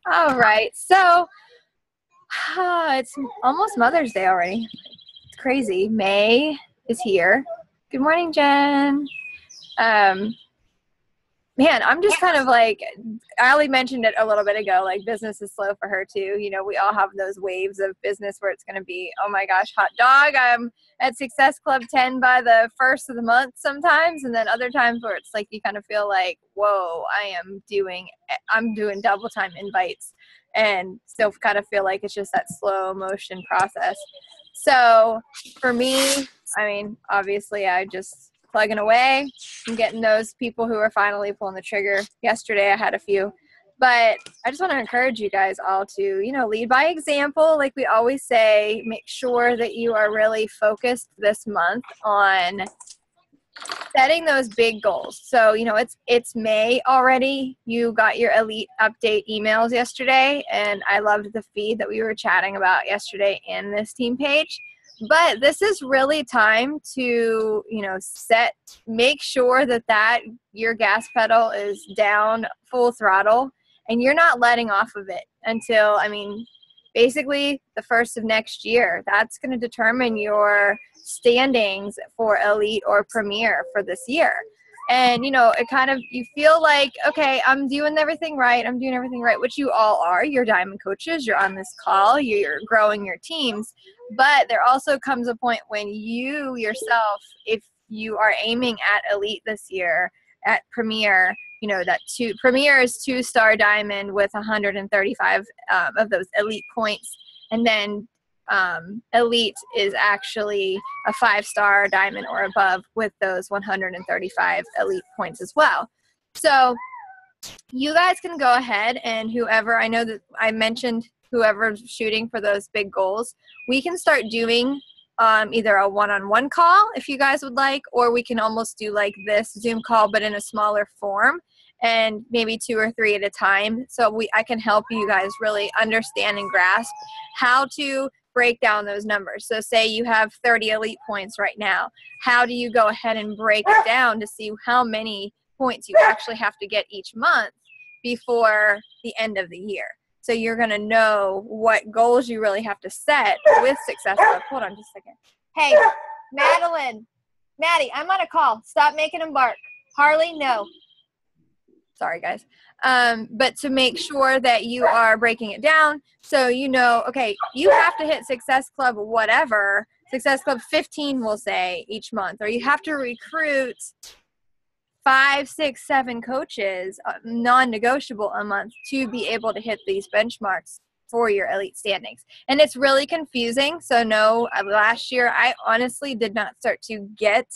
All right. So it's almost Mother's Day already. It's crazy. May is here. Good morning, Jen. Um, Man, I'm just kind of like, Ali mentioned it a little bit ago, like business is slow for her too. You know, we all have those waves of business where it's going to be, oh my gosh, hot dog. I'm at Success Club 10 by the first of the month sometimes. And then other times where it's like, you kind of feel like, whoa, I'm doing double time invites and still kind of feel like it's just that slow motion process. So for me, I mean, obviously I just plugging away and getting those people who are finally pulling the trigger. Yesterday I had a few, but I just want to encourage you guys all to, lead by example. Like we always say, make sure that you are really focused this month on setting those big goals. So, it's May already. You got your elite update emails yesterday, and I loved the feed that we were chatting about yesterday in this team page. But this is really time to, make sure that your gas pedal is down full throttle and you're not letting off of it until, basically the first of next year. That's going to determine your standings for elite or premier for this year. And, it kind of, you feel like, okay, I'm doing everything right, which you all are. You're diamond coaches, you're on this call, you're growing your teams. But there also comes a point when you yourself, if you are aiming at elite this year, at premier, premier is 2-star diamond with 135 of those elite points. And then elite is actually a 5-star diamond or above with those 135 elite points as well. So you guys can go ahead and whoever, I know that I mentioned whoever's shooting for those big goals, we can start doing either a one-on-one call if you guys would like, or we can almost do like this Zoom call but in a smaller form and maybe 2 or 3 at a time. So I can help you guys really understand and grasp how to break down those numbers. So say you have 30 elite points right now. How do you go ahead and break it down to see how many points you actually have to get each month before the end of the year? So you're going to know what goals you really have to set with Success Club. Hold on just a second. Hey, Maddie, I'm on a call. Stop making them bark. Harley, no. Sorry, guys. But to make sure that you are breaking it down so okay, you have to hit Success Club whatever, Success Club 15 we'll say each month, or you have to recruit 5, 6, 7 coaches, non-negotiable a month to be able to hit these benchmarks for your elite standings. And it's really confusing. So no, last year I honestly did not start to get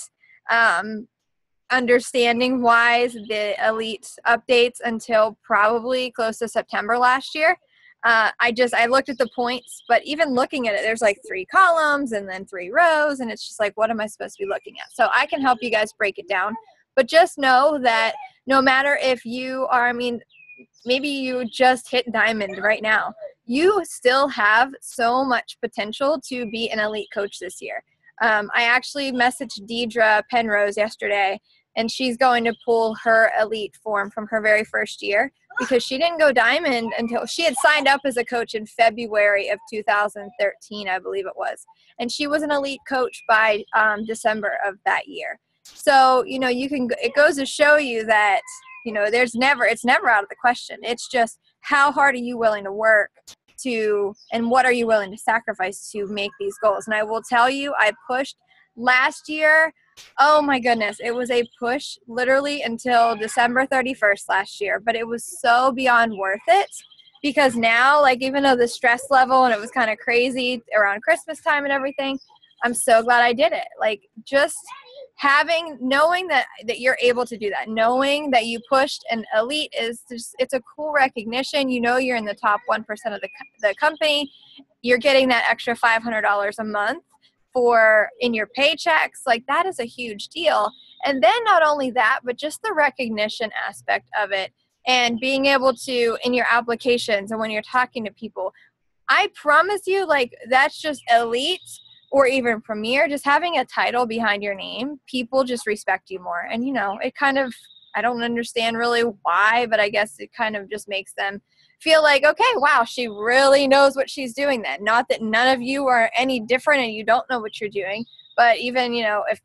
understanding wise the elite updates until probably close to September last year. I looked at the points, but even looking at it, there's like 3 columns and then 3 rows, and it's just like, what am I supposed to be looking at? So I can help you guys break it down. But just know that no matter if you are, maybe you just hit diamond right now, you still have so much potential to be an elite coach this year. I actually messaged Deidre Penrose yesterday, and she's going to pull her elite form from her very first year because she didn't go diamond until she had signed up as a coach in February of 2013, I believe it was. And she was an elite coach by December of that year. So, it goes to show you that, it's never out of the question. It's just how hard are you willing to work and what are you willing to sacrifice to make these goals? And I will tell you, I pushed last year. Oh my goodness. It was a push literally until December 31st last year, but it was so beyond worth it because now, like, even though the stress level and it was kind of crazy around Christmas time and everything, I'm so glad I did it. Like, just knowing that you're able to do that, knowing that you pushed an elite it's a cool recognition. You're in the top 1% of the company. You're getting that extra $500 a month in your paychecks. Like, that is a huge deal. And then not only that, but just the recognition aspect of it and being able to, in your applications and when you're talking to people, I promise you, like, that's just elite or even premier, just having a title behind your name, people just respect you more. And, it kind of I don't understand really why, but I guess it kind of just makes them feel like, okay, wow, she really knows what she's doing then. Not that none of you are any different and you don't know what you're doing, but even, you know, if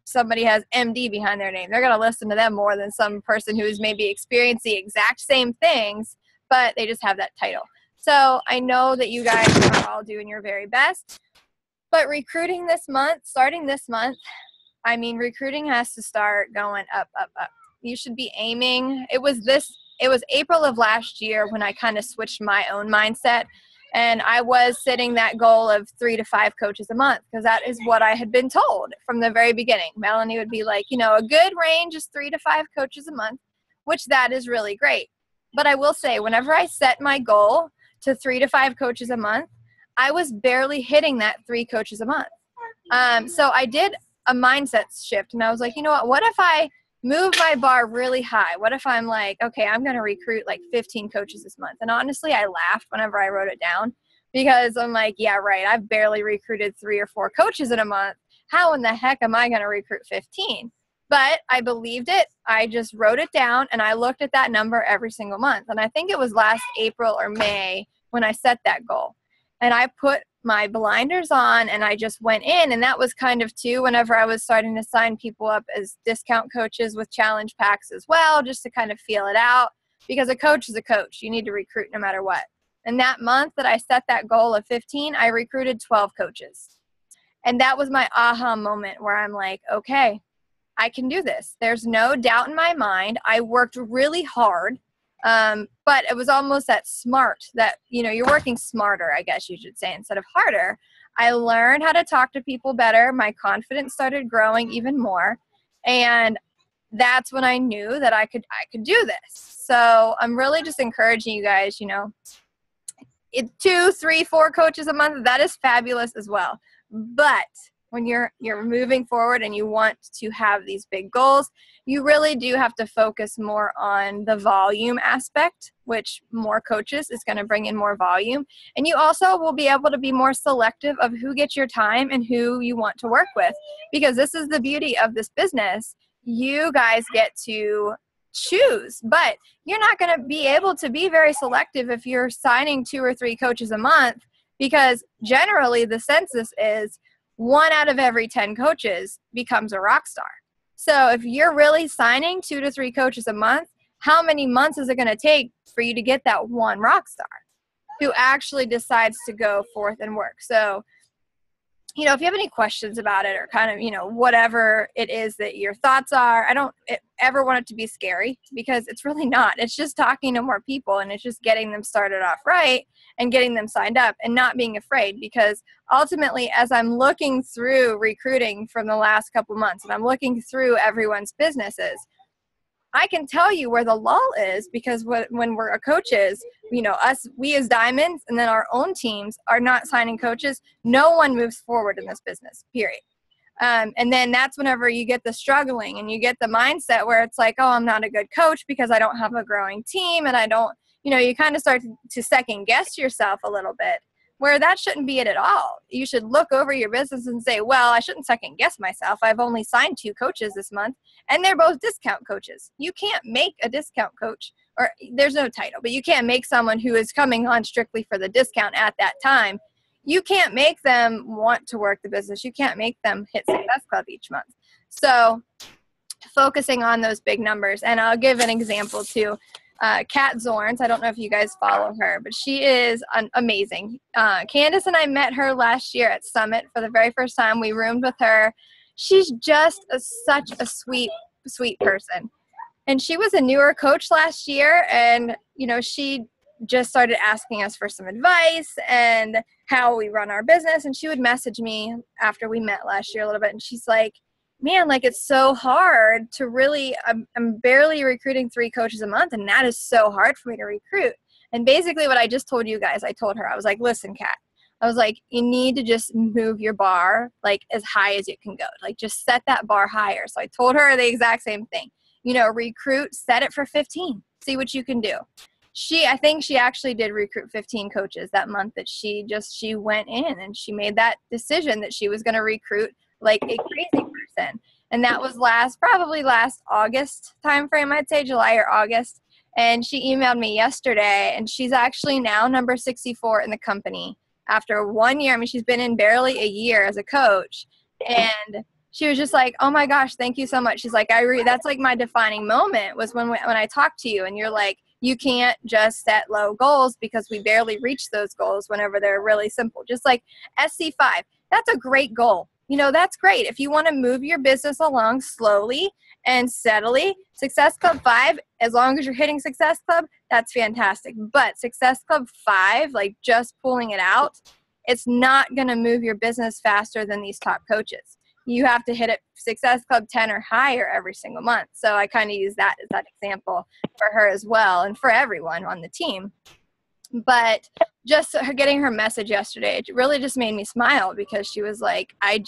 somebody has MD behind their name, they're going to listen to them more than some person who has maybe experienced the exact same things, but they just have that title. So I know that you guys are all doing your very best, but recruiting this month, starting this month, I mean, recruiting has to start going up, up, up. You should be aiming. It was April of last year when I kind of switched my own mindset, and I was setting that goal of 3 to 5 coaches a month because that is what I had been told from the very beginning. Melanie would be like, you know, a good range is 3 to 5 coaches a month, which that is really great. But I will say, whenever I set my goal to 3 to 5 coaches a month, I was barely hitting that 3 coaches a month. So I did a mindset shift, and I was like, you know what if I move my bar really high? What if I'm like, okay, I'm going to recruit like 15 coaches this month? And honestly, I laughed whenever I wrote it down because I'm like, yeah, right. I've barely recruited 3 or 4 coaches in a month. How in the heck am I going to recruit 15? But I believed it. I just wrote it down and I looked at that number every single month. And I think it was last April or May when I set that goal. And I put my blinders on and I just went in, and that was kind of too whenever I was starting to sign people up as discount coaches with challenge packs as well, just to kind of feel it out, because a coach is a coach. You need to recruit no matter what. And that month that I set that goal of 15, I recruited 12 coaches. And that was my aha moment where I'm like, okay, I can do this. There's no doubt in my mind. I worked really hard. But it was almost that smart that, you know, you're working smarter, I guess you should say, instead of harder. I learned how to talk to people better. My confidence started growing even more. And that's when I knew that I could do this. So I'm really just encouraging you guys, you know, 2, 3, 4 coaches a month, that is fabulous as well. But when you're moving forward and you want to have these big goals, you really do have to focus more on the volume aspect, which more coaches is going to bring in more volume. And you also will be able to be more selective of who gets your time and who you want to work with, because this is the beauty of this business. You guys get to choose, but you're not going to be able to be very selective if you're signing 2 or 3 coaches a month, because generally the census is 1 out of every 10 coaches becomes a rock star. So if you're really signing 2 to 3 coaches a month, how many months is it going to take for you to get that one rock star who actually decides to go forth and work? So, you know, if you have any questions about it or kind of, you know, whatever it is that your thoughts are, I don't ever want it to be scary, because it's really not. It's just talking to more people, and it's just getting them started off right and getting them signed up and not being afraid, because ultimately, as I'm looking through recruiting from the last couple months and I'm looking through everyone's businesses, I can tell you where the lull is, because when we're coaches, you know, we as diamonds and then our own teams are not signing coaches, no one moves forward in this business, period. And then that's whenever you get the struggling and you get the mindset where it's like, oh, I'm not a good coach because I don't have a growing team, and I don't, you know, you kind of start to second guess yourself a little bit, where that shouldn't be it at all. You should look over your business and say, well, I shouldn't second guess myself. I've only signed 2 coaches this month, and they're both discount coaches. You can't make a discount coach, or there's no title, but you can't make someone who is coming on strictly for the discount at that time. You can't make them want to work the business. You can't make them hit Success Club each month. So focusing on those big numbers. And I'll give an example too. Kat Zorns, I don't know if you guys follow her, but she is amazing. Candace and I met her last year at Summit for the very first time. We roomed with her. She's just such a sweet, sweet person. And she was a newer coach last year, and, you know, she just started asking us for some advice and how we run our business. And she would message me after we met last year a little bit, and she's like, man, like, it's so hard to really, I'm barely recruiting 3 coaches a month, and that is so hard for me to recruit. And basically what I just told you guys, I told her, I was like, listen, Kat, I was like, you need to just move your bar like as high as it can go. Like, just set that bar higher. So I told her the exact same thing. You know, recruit, set it for 15, see what you can do. I think she actually did recruit 15 coaches that month that she went in, and she made that decision that she was going to recruit like a crazy person. And that was probably last August timeframe, I'd say July or August. And she emailed me yesterday, and she's actually now number 64 in the company after 1 year. I mean, she's been in barely a year as a coach. And she was just like, oh my gosh, thank you so much. She's like, that's like my defining moment was when I talked to you, and you're like, you can't just set low goals because we barely reach those goals whenever they're really simple. Just like SC5, that's a great goal. You know, that's great. If you want to move your business along slowly and steadily, Success Club 5, as long as you're hitting Success Club, that's fantastic. But Success Club 5, like just pulling it out, it's not going to move your business faster than these top coaches. You have to hit it Success Club 10 or higher every single month. So I kind of use that as that example for her as well, and for everyone on the team. But just her getting her message yesterday, it really just made me smile, because she was like, I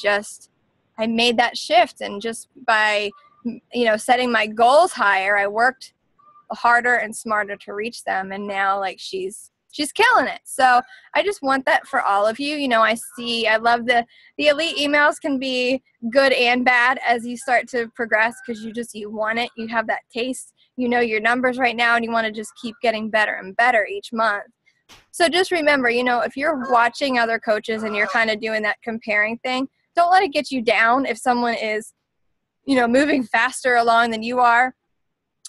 made that shift, and just by, you know, setting my goals higher, I worked harder and smarter to reach them. And now like she's killing it. So I just want that for all of you. You know, I love the elite emails can be good and bad as you start to progress, because you want it. You have that taste, you know, your numbers right now, and you want to just keep getting better and better each month. So just remember, you know, if you're watching other coaches and you're kind of doing that comparing thing, don't let it get you down. If someone is, you know, moving faster along than you are,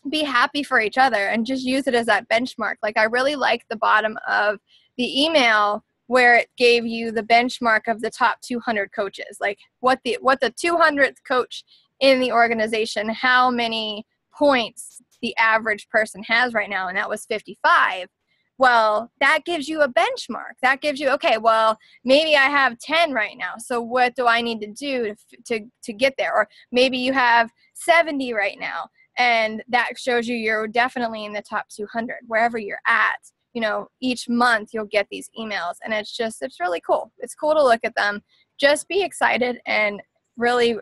be happy for each other and just use it as that benchmark. Like, I really like the bottom of the email where it gave you the benchmark of the top 200 coaches, like what the 200th coach in the organization, how many points the average person has right now, and that was 55. Well, that gives you a benchmark. That gives you, okay, well, maybe I have 10 right now, so what do I need to do to get there? Or maybe you have 70 right now, and that shows you're definitely in the top 200, wherever you're at. You know, each month you'll get these emails, and it's really cool. It's cool to look at them. Just be excited and really,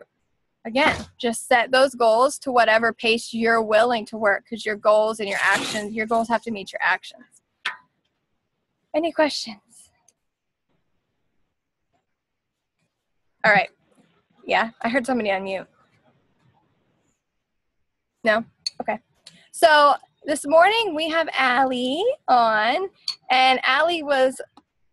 again, just set those goals to whatever pace you're willing to work, because your goals and your goals have to meet your actions. Any questions? All right. Yeah, I heard somebody on mute. No? Okay. So this morning we have Allie on, and Allie was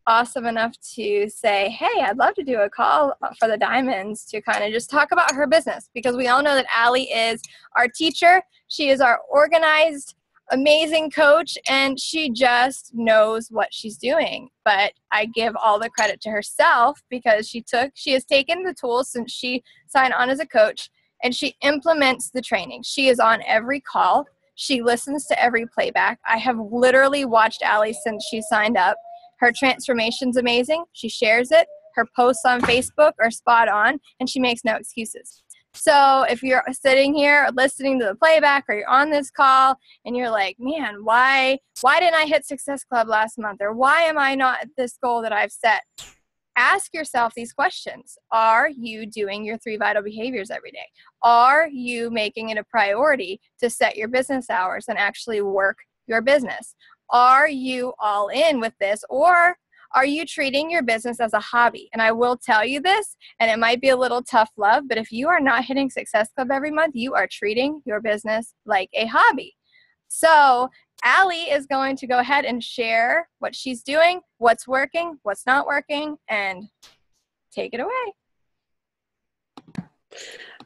awesome enough to say, hey, I'd love to do a call for the Diamonds to kind of just talk about her business, because we all know that Allie is our teacher. She is our organized, amazing coach, and she just knows what she's doing. But I give all the credit to herself, because she has taken the tools since she signed on as a coach, and she implements the training. She is on every call. She listens to every playback. I have literally watched Allie since she signed up. Her transformation's amazing. She shares it. Her posts on Facebook are spot on, and she makes no excuses. So if you're sitting here listening to the playback, or you're on this call and you're like, man, why didn't I hit Success Club last month? Or why am I not at this goal that I've set? Ask yourself these questions. Are you doing your 3 vital behaviors every day? Are you making it a priority to set your business hours and actually work your business? Are you all in with this, or are you treating your business as a hobby? And I will tell you this, and it might be a little tough love, but if you are not hitting Success Club every month, you are treating your business like a hobby. So Allie is going to go ahead and share what she's doing, what's working, what's not working, and take it away.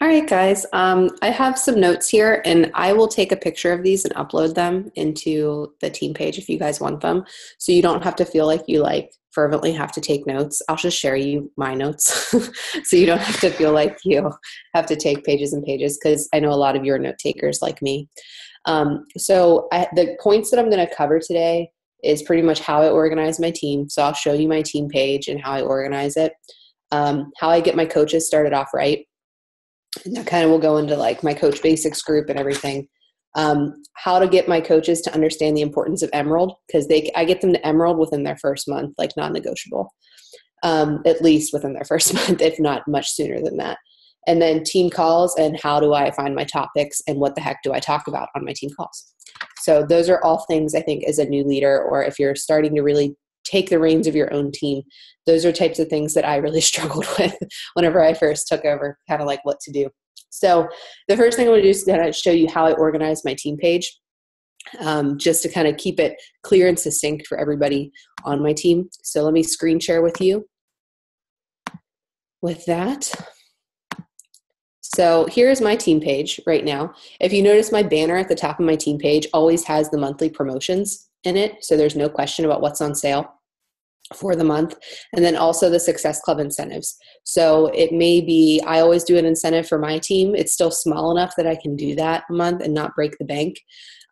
All right, guys. I have some notes here, and I will take a picture of these and upload them into the team page if you guys want them. So you don't have to feel like you fervently have to take notes. I'll just share you my notes so you don't have to feel like you have to take pages and pages, because I know a lot of you are note takers like me. The points that I'm going to cover today is pretty much how I organize my team. So I'll show you my team page and how I organize it, how I get my coaches started off right. And that kind of will go into like my coach basics group and everything. How to get my coaches to understand the importance of Emerald, because I get them to Emerald within their first month, like non-negotiable, at least within their first month, if not much sooner than that. And then team calls, and how do I find my topics, and what the heck do I talk about on my team calls? So those are all things I think as a new leader, or if you're starting to really take the reins of your own team, those are types of things that I really struggled with whenever I first took over, kind of like what to do. So the first thing I'm going to do is kind of show you how I organize my team page, just to kind of keep it clear and succinct for everybody on my team. So let me screen share with you with that. So here's my team page right now. If you notice, my banner at the top of my team page always has the monthly promotions in it. So there's no question about what's on sale for the month. And then also the Success Club incentives. So it may be, I always do an incentive for my team. It's still small enough that I can do that a month and not break the bank.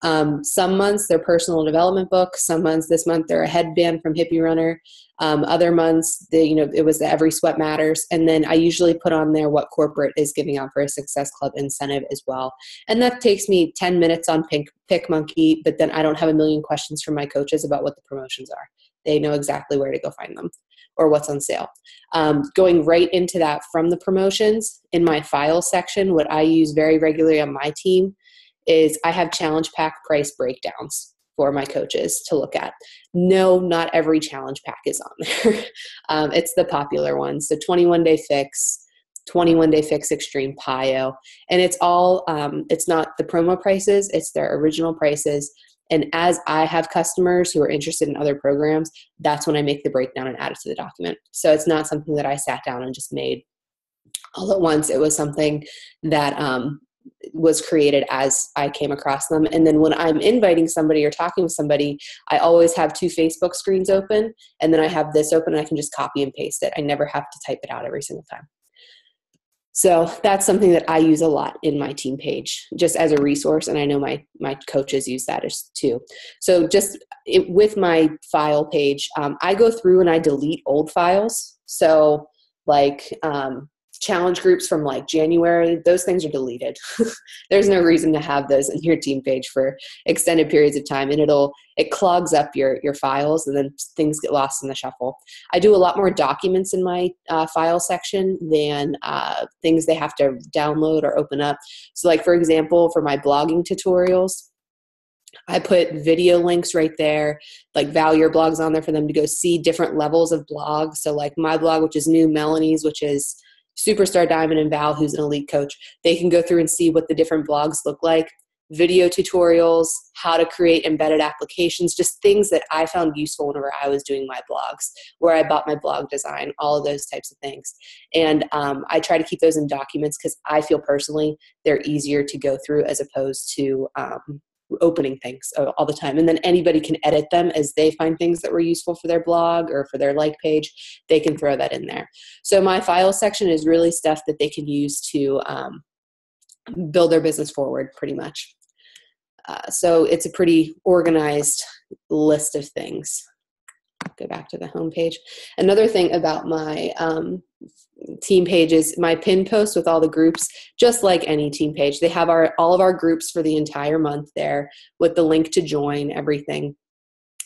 Some months they're personal development books. Some months, this month, they're a headband from Hippie Runner. Other months, it was the Every Sweat Matters. And then I usually put on there what corporate is giving out for a Success Club incentive as well. And that takes me 10 minutes on PickMonkey, but then I don't have a million questions from my coaches about what the promotions are. They know exactly where to go find them or what's on sale. Going right into that from the promotions, in my file section, what I use very regularly on my team is I have challenge pack price breakdowns for my coaches to look at. No, not every challenge pack is on there. It's the popular ones. So 21-day fix, 21-day fix extreme PIO. And it's all, it's not the promo prices, it's their original prices. And as I have customers who are interested in other programs, that's when I make the breakdown and add it to the document. So it's not something that I sat down and just made all at once. It was something that was created as I came across them. And then when I'm inviting somebody or talking with somebody, I always have 2 Facebook screens open, and then I have this open and I can just copy and paste it. I never have to type it out every single time. So that's something that I use a lot in my team page, just as a resource. And I know my coaches use that as too. So with my file page, I go through and I delete old files. So like challenge groups from like January, those things are deleted. There's no reason to have those in your team page for extended periods of time, and it clogs up your files, and then things get lost in the shuffle. I do a lot more documents in my file section than things they have to download or open up. So like, for example, for my blogging tutorials, I put video links right there, like value your blogs on there for them to go see different levels of blogs. So like my blog, which is new, Melanie's, which is Superstar Diamond, and Val, who's an elite coach, they can go through and see what the different blogs look like, video tutorials, how to create embedded applications, just things that I found useful whenever I was doing my blogs, where I bought my blog design, all of those types of things. And I try to keep those in documents because I feel personally they're easier to go through as opposed to opening things all the time. And then anybody can edit them as they find things that were useful for their blog or for their like page. They can throw that in there. So my file section is really stuff that they can use to build their business forward pretty much. So it's a pretty organized list of things. Go back to the home page. Another thing about my team page is my pin post with all the groups, just like any team page. They have all of our groups for the entire month there with the link to join, everything.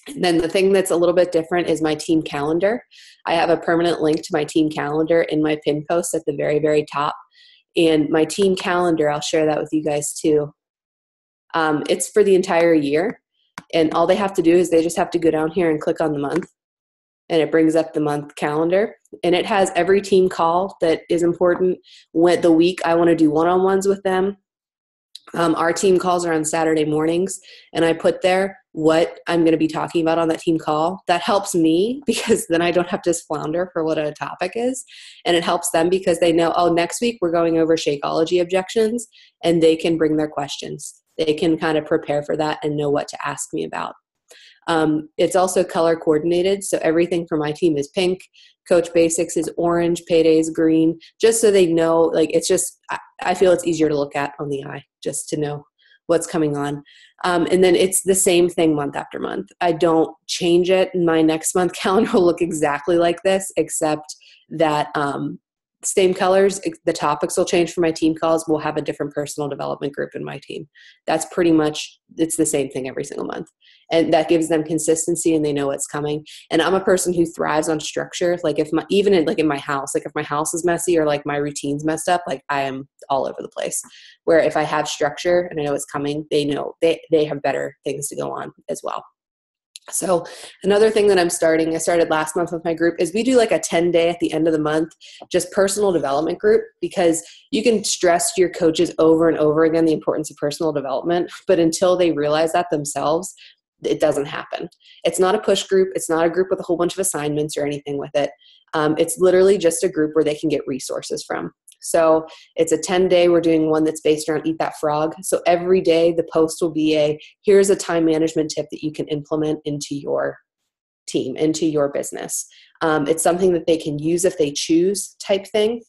And then the thing that's a little bit different is my team calendar. I have a permanent link to my team calendar in my pin post at the very, very top. And my team calendar, I'll share that with you guys too. It's for the entire year. And all they have to do is they just have to go down here and click on the month. And it brings up the month calendar. And it has every team call that is important. When the week I want to do one-on-ones with them. Our team calls are on Saturday mornings. And I put there what I'm going to be talking about on that team call. That helps me because then I don't have to flounder for what a topic is. And it helps them because they know, oh, next week we're going over Shakeology objections. And they can bring their questions. They can kind of prepare for that and know what to ask me about. It's also color coordinated. So everything for my team is pink. Coach Basics is orange. Payday is green. Just so they know, like, it's just, I feel it's easier to look at on the eye just to know what's coming on. And then it's the same thing month after month. I don't change it. My next month calendar will look exactly like this, except that same colors. The topics will change for my team calls. We'll have a different personal development group in my team. That's pretty much, it's the same thing every single month. And that gives them consistency and they know what's coming. And I'm a person who thrives on structure. Like if in my house, like if my house is messy or like my routine's messed up, like I am all over the place. Where if I have structure and I know it's coming, they know they have better things to go on as well. So another thing that I started last month with my group, is we do like a 10-day at the end of the month, just personal development group, because you can stress to your coaches over and over again the importance of personal development, but until they realize that themselves, it doesn't happen. It's not a push group. It's not a group with a whole bunch of assignments or anything with it. It's literally just a group where they can get resources from. So it's a 10-day. We're doing one that's based around Eat That Frog. So every day the post will be here's a time management tip that you can implement into your team, into your business. It's something that they can use if they choose type thing.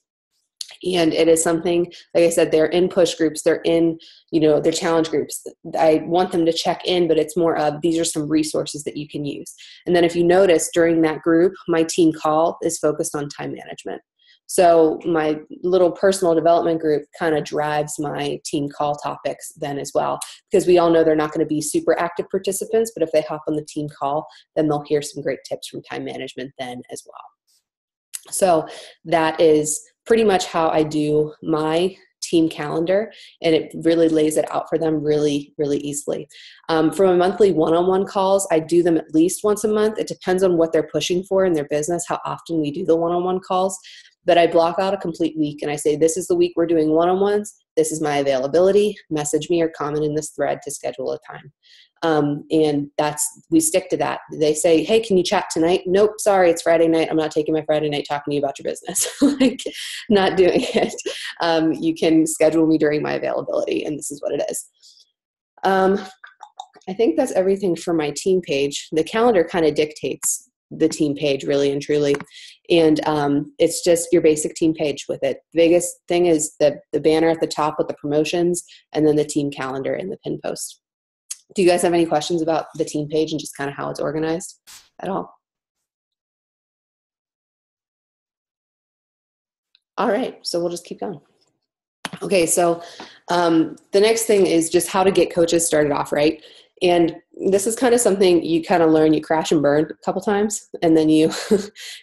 And it is something, like I said, they're in push groups, they're in, their challenge groups. I want them to check in, but it's more of, these are some resources that you can use. And then if you notice during that group, my team call is focused on time management. So my little personal development group kind of drives my team call topics then as well, because we all know they're not going to be super active participants, but if they hop on the team call, then they'll hear some great tips from time management then as well. So that is pretty much how I do my team calendar, and it really lays it out for them really, really easily. For my monthly one-on-one calls, I do them at least once a month. It depends on what they're pushing for in their business, how often we do the one-on-one calls. But I block out a complete week and I say, this is the week we're doing one-on-ones. This is my availability. Message me or comment in this thread to schedule a time. And we stick to that. They say, hey, can you chat tonight? Nope, sorry, it's Friday night. I'm not taking my Friday night talking to you about your business. Like, not doing it. You can schedule me during my availability, and this is what it is. I think that's everything for my team page. The calendar kind of dictates the team page, really and truly. And it's just your basic team page with it. The biggest thing is the banner at the top with the promotions, and then the team calendar in the pin post. Do you guys have any questions about the team page and just kind of how it's organized at all? All right, so we'll just keep going. Okay, so the next thing is just how to get coaches started off right. And this is kind of something you kind of learn, you crash and burn a couple times, and then you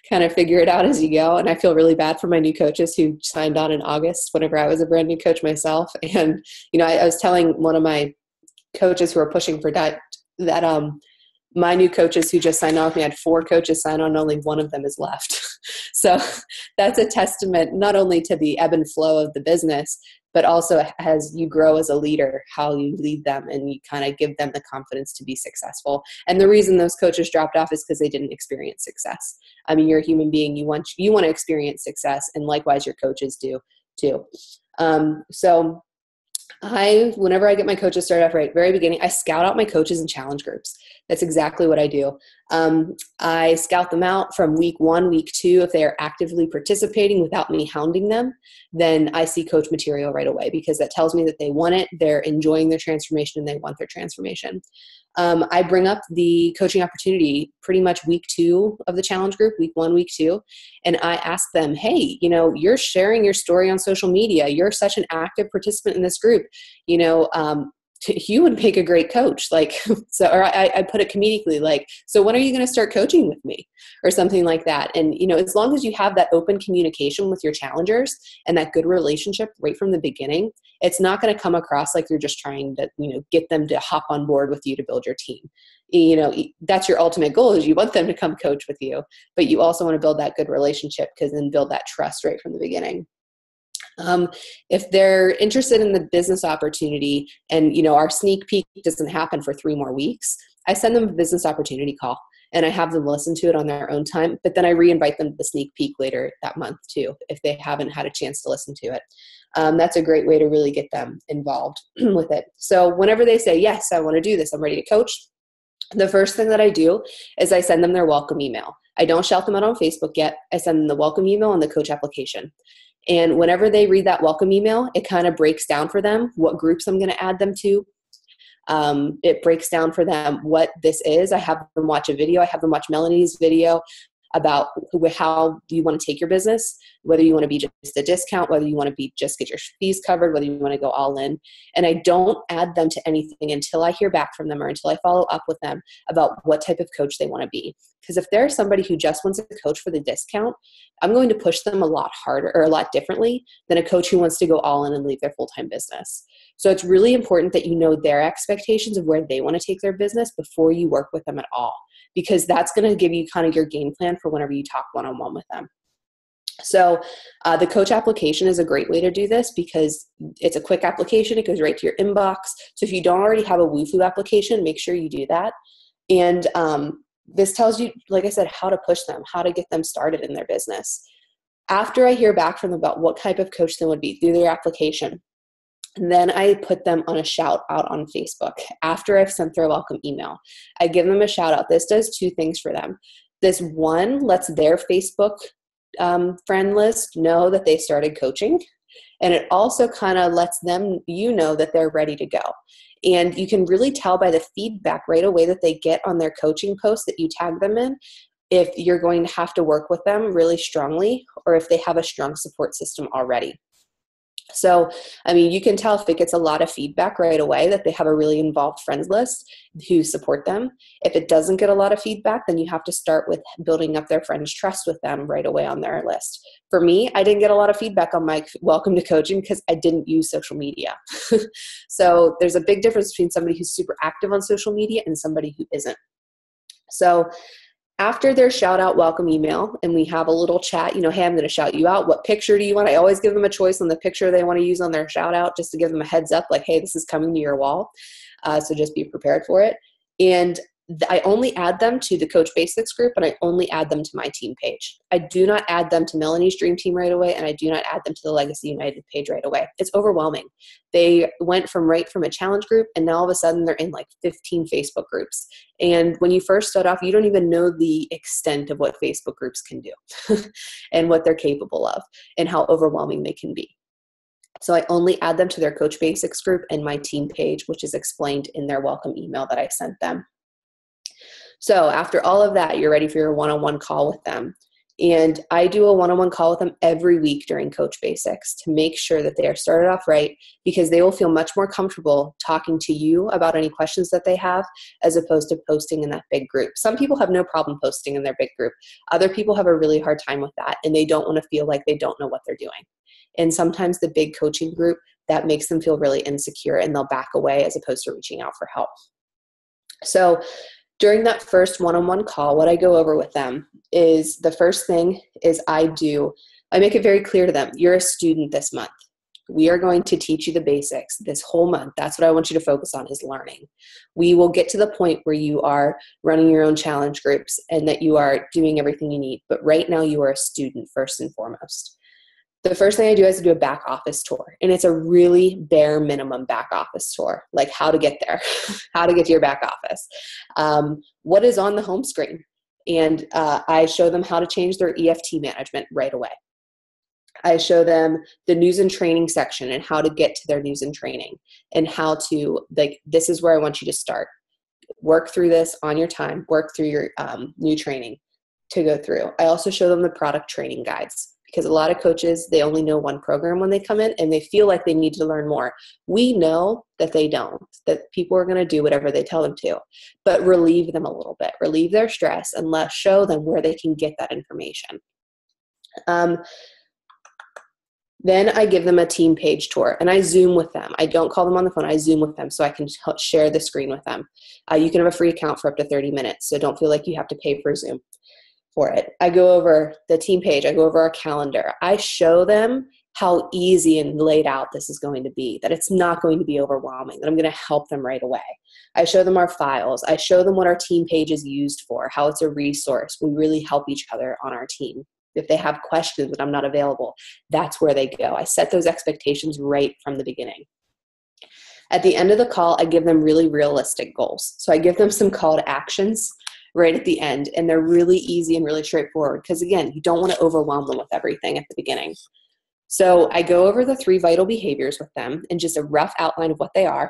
kind of figure it out as you go. And I feel really bad for my new coaches who signed on in August whenever I was a brand new coach myself. And, I was telling one of my coaches who are pushing for that my new coaches who just signed on with me, I had 4 coaches sign on, only one of them is left. So that's a testament not only to the ebb and flow of the business, but also as you grow as a leader, how you lead them and you kind of give them the confidence to be successful. And the reason those coaches dropped off is because they didn't experience success. I mean, you're a human being. You want to experience success, and likewise your coaches do too. So whenever I get my coaches started off right, very beginning, I scout out my coaches in challenge groups. That's exactly what I do. I scout them out from week 1, week 2. If they are actively participating without me hounding them, then I see coach material right away, because that tells me that they want it, they're enjoying their transformation, and they want their transformation. I bring up the coaching opportunity pretty much week 2 of the challenge group, week 1, week 2. And I ask them, hey, you're sharing your story on social media. You're such an active participant in this group. You would make a great coach. Or I put it comedically, like, so when are you going to start coaching with me, or something like that? And, as long as you have that open communication with your challengers and that good relationship right from the beginning, it's not going to come across like you're just trying to, get them to hop on board with you to build your team. That's your ultimate goal, is you want them to come coach with you, but you also want to build that good relationship, because then build that trust right from the beginning. If they're interested in the business opportunity and, our sneak peek doesn't happen for 3 more weeks, I send them a business opportunity call and I have them listen to it on their own time. But then I re-invite them to the sneak peek later that month too, if they haven't had a chance to listen to it. That's a great way to really get them involved with it. So whenever they say, yes, I want to do this, I'm ready to coach, the first thing that I do is I send them their welcome email. I don't shout them out on Facebook yet. I send them the welcome email and the coach application. And whenever they read that welcome email, it kind of breaks down for them what groups I'm going to add them to. It breaks down for them what this is. I have them watch a video. I have them watch Melanie's video about how you want to take your business. whether you want to be just a discount, whether you want to be just get your fees covered, whether you want to go all in. And I don't add them to anything until I hear back from them or until I follow up with them about what type of coach they want to be. Because if they're somebody who just wants a coach for the discount, I'm going to push them a lot harder or a lot differently than a coach who wants to go all in and leave their full-time business. So it's really important that you know their expectations of where they want to take their business before you work with them at all, because that's going to give you kind of your game plan for whenever you talk one-on-one with them. So the coach application is a great way to do this because it's a quick application. It goes right to your inbox. So if you don't already have a Wufoo application, make sure you do that. And this tells you, like I said, how to push them, how to get them started in their business. After I hear back from them about what type of coach they would be through their application, and then I put them on a shout out on Facebook. After I've sent their welcome email, I give them a shout out. This does two things for them. This one lets their Facebook friend list know that they started coaching. And it also kind of lets them, know that they're ready to go. And you can really tell by the feedback right away that they get on their coaching post that you tag them in, if you're going to have to work with them really strongly or if they have a strong support system already. So, you can tell if it gets a lot of feedback right away that they have a really involved friends list who support them. If it doesn't get a lot of feedback, then you have to start with building up their friends' trust with them right away on their list. For me, I didn't get a lot of feedback on my welcome to coaching because I didn't use social media. So there's a big difference between somebody who's super active on social media and somebody who isn't. So after their shout out welcome email and we have a little chat, hey, I'm going to shout you out. What picture do you want? I always give them a choice on the picture they want to use on their shout out just to give them a heads up like, hey, this is coming to your wall. So just be prepared for it. And I only add them to the Coach Basics group and I only add them to my team page. I do not add them to Melanie's Dream Team right away and I do not add them to the Legacy United page right away. It's overwhelming. They went from a challenge group and now all of a sudden they're in like 15 Facebook groups. And when you first start off, you don't even know the extent of what Facebook groups can do and what they're capable of and how overwhelming they can be. So I only add them to their Coach Basics group and my team page, which is explained in their welcome email that I sent them. So after all of that, you're ready for your one-on-one call with them. And I do a one-on-one call with them every week during Coach Basics to make sure that they are started off right, because they will feel much more comfortable talking to you about any questions that they have as opposed to posting in that big group. Some people have no problem posting in their big group. Other people have a really hard time with that and they don't want to feel like they don't know what they're doing. And sometimes the big coaching group, that makes them feel really insecure and they'll back away as opposed to reaching out for help. So during that first one-on-one call, what I go over with them is the first thing is I make it very clear to them, you're a student this month. We are going to teach you the basics this whole month. That's what I want you to focus on is learning. We will get to the point where you are running your own challenge groups and that you are doing everything you need. But right now you are a student first and foremost. The first thing I do is to do a back office tour. And it's a really bare minimum back office tour, like how to get there, how to get to your back office, what is on the home screen. And I show them how to change their EFT management right away. I show them the news and training section and how to get to their news and training and how to, this is where I want you to start. Work through this on your time, work through your new training to go through. I also show them the product training guides. Because a lot of coaches, they only know one program when they come in and they feel like they need to learn more. We know that they don't, that people are going to do whatever they tell them to, but relieve them a little bit, relieve their stress and show them where they can get that information. Then I give them a team page tour and I Zoom with them. I don't call them on the phone. I Zoom with them so I can share the screen with them. You can have a free account for up to 30 minutes, so don't feel like you have to pay for Zoom for it. I go over the team page. I go over our calendar. I show them how easy and laid out this is going to be, that it's not going to be overwhelming, that I'm going to help them right away. I show them our files. I show them what our team page is used for, how it's a resource. We really help each other on our team. If they have questions that I'm not available, that's where they go. I set those expectations right from the beginning. At the end of the call, I give them really realistic goals. So I give them some call to actions right at the end, and they're really easy and really straightforward because, again, you don't want to overwhelm them with everything at the beginning. So I go over the 3 vital behaviors with them and just a rough outline of what they are.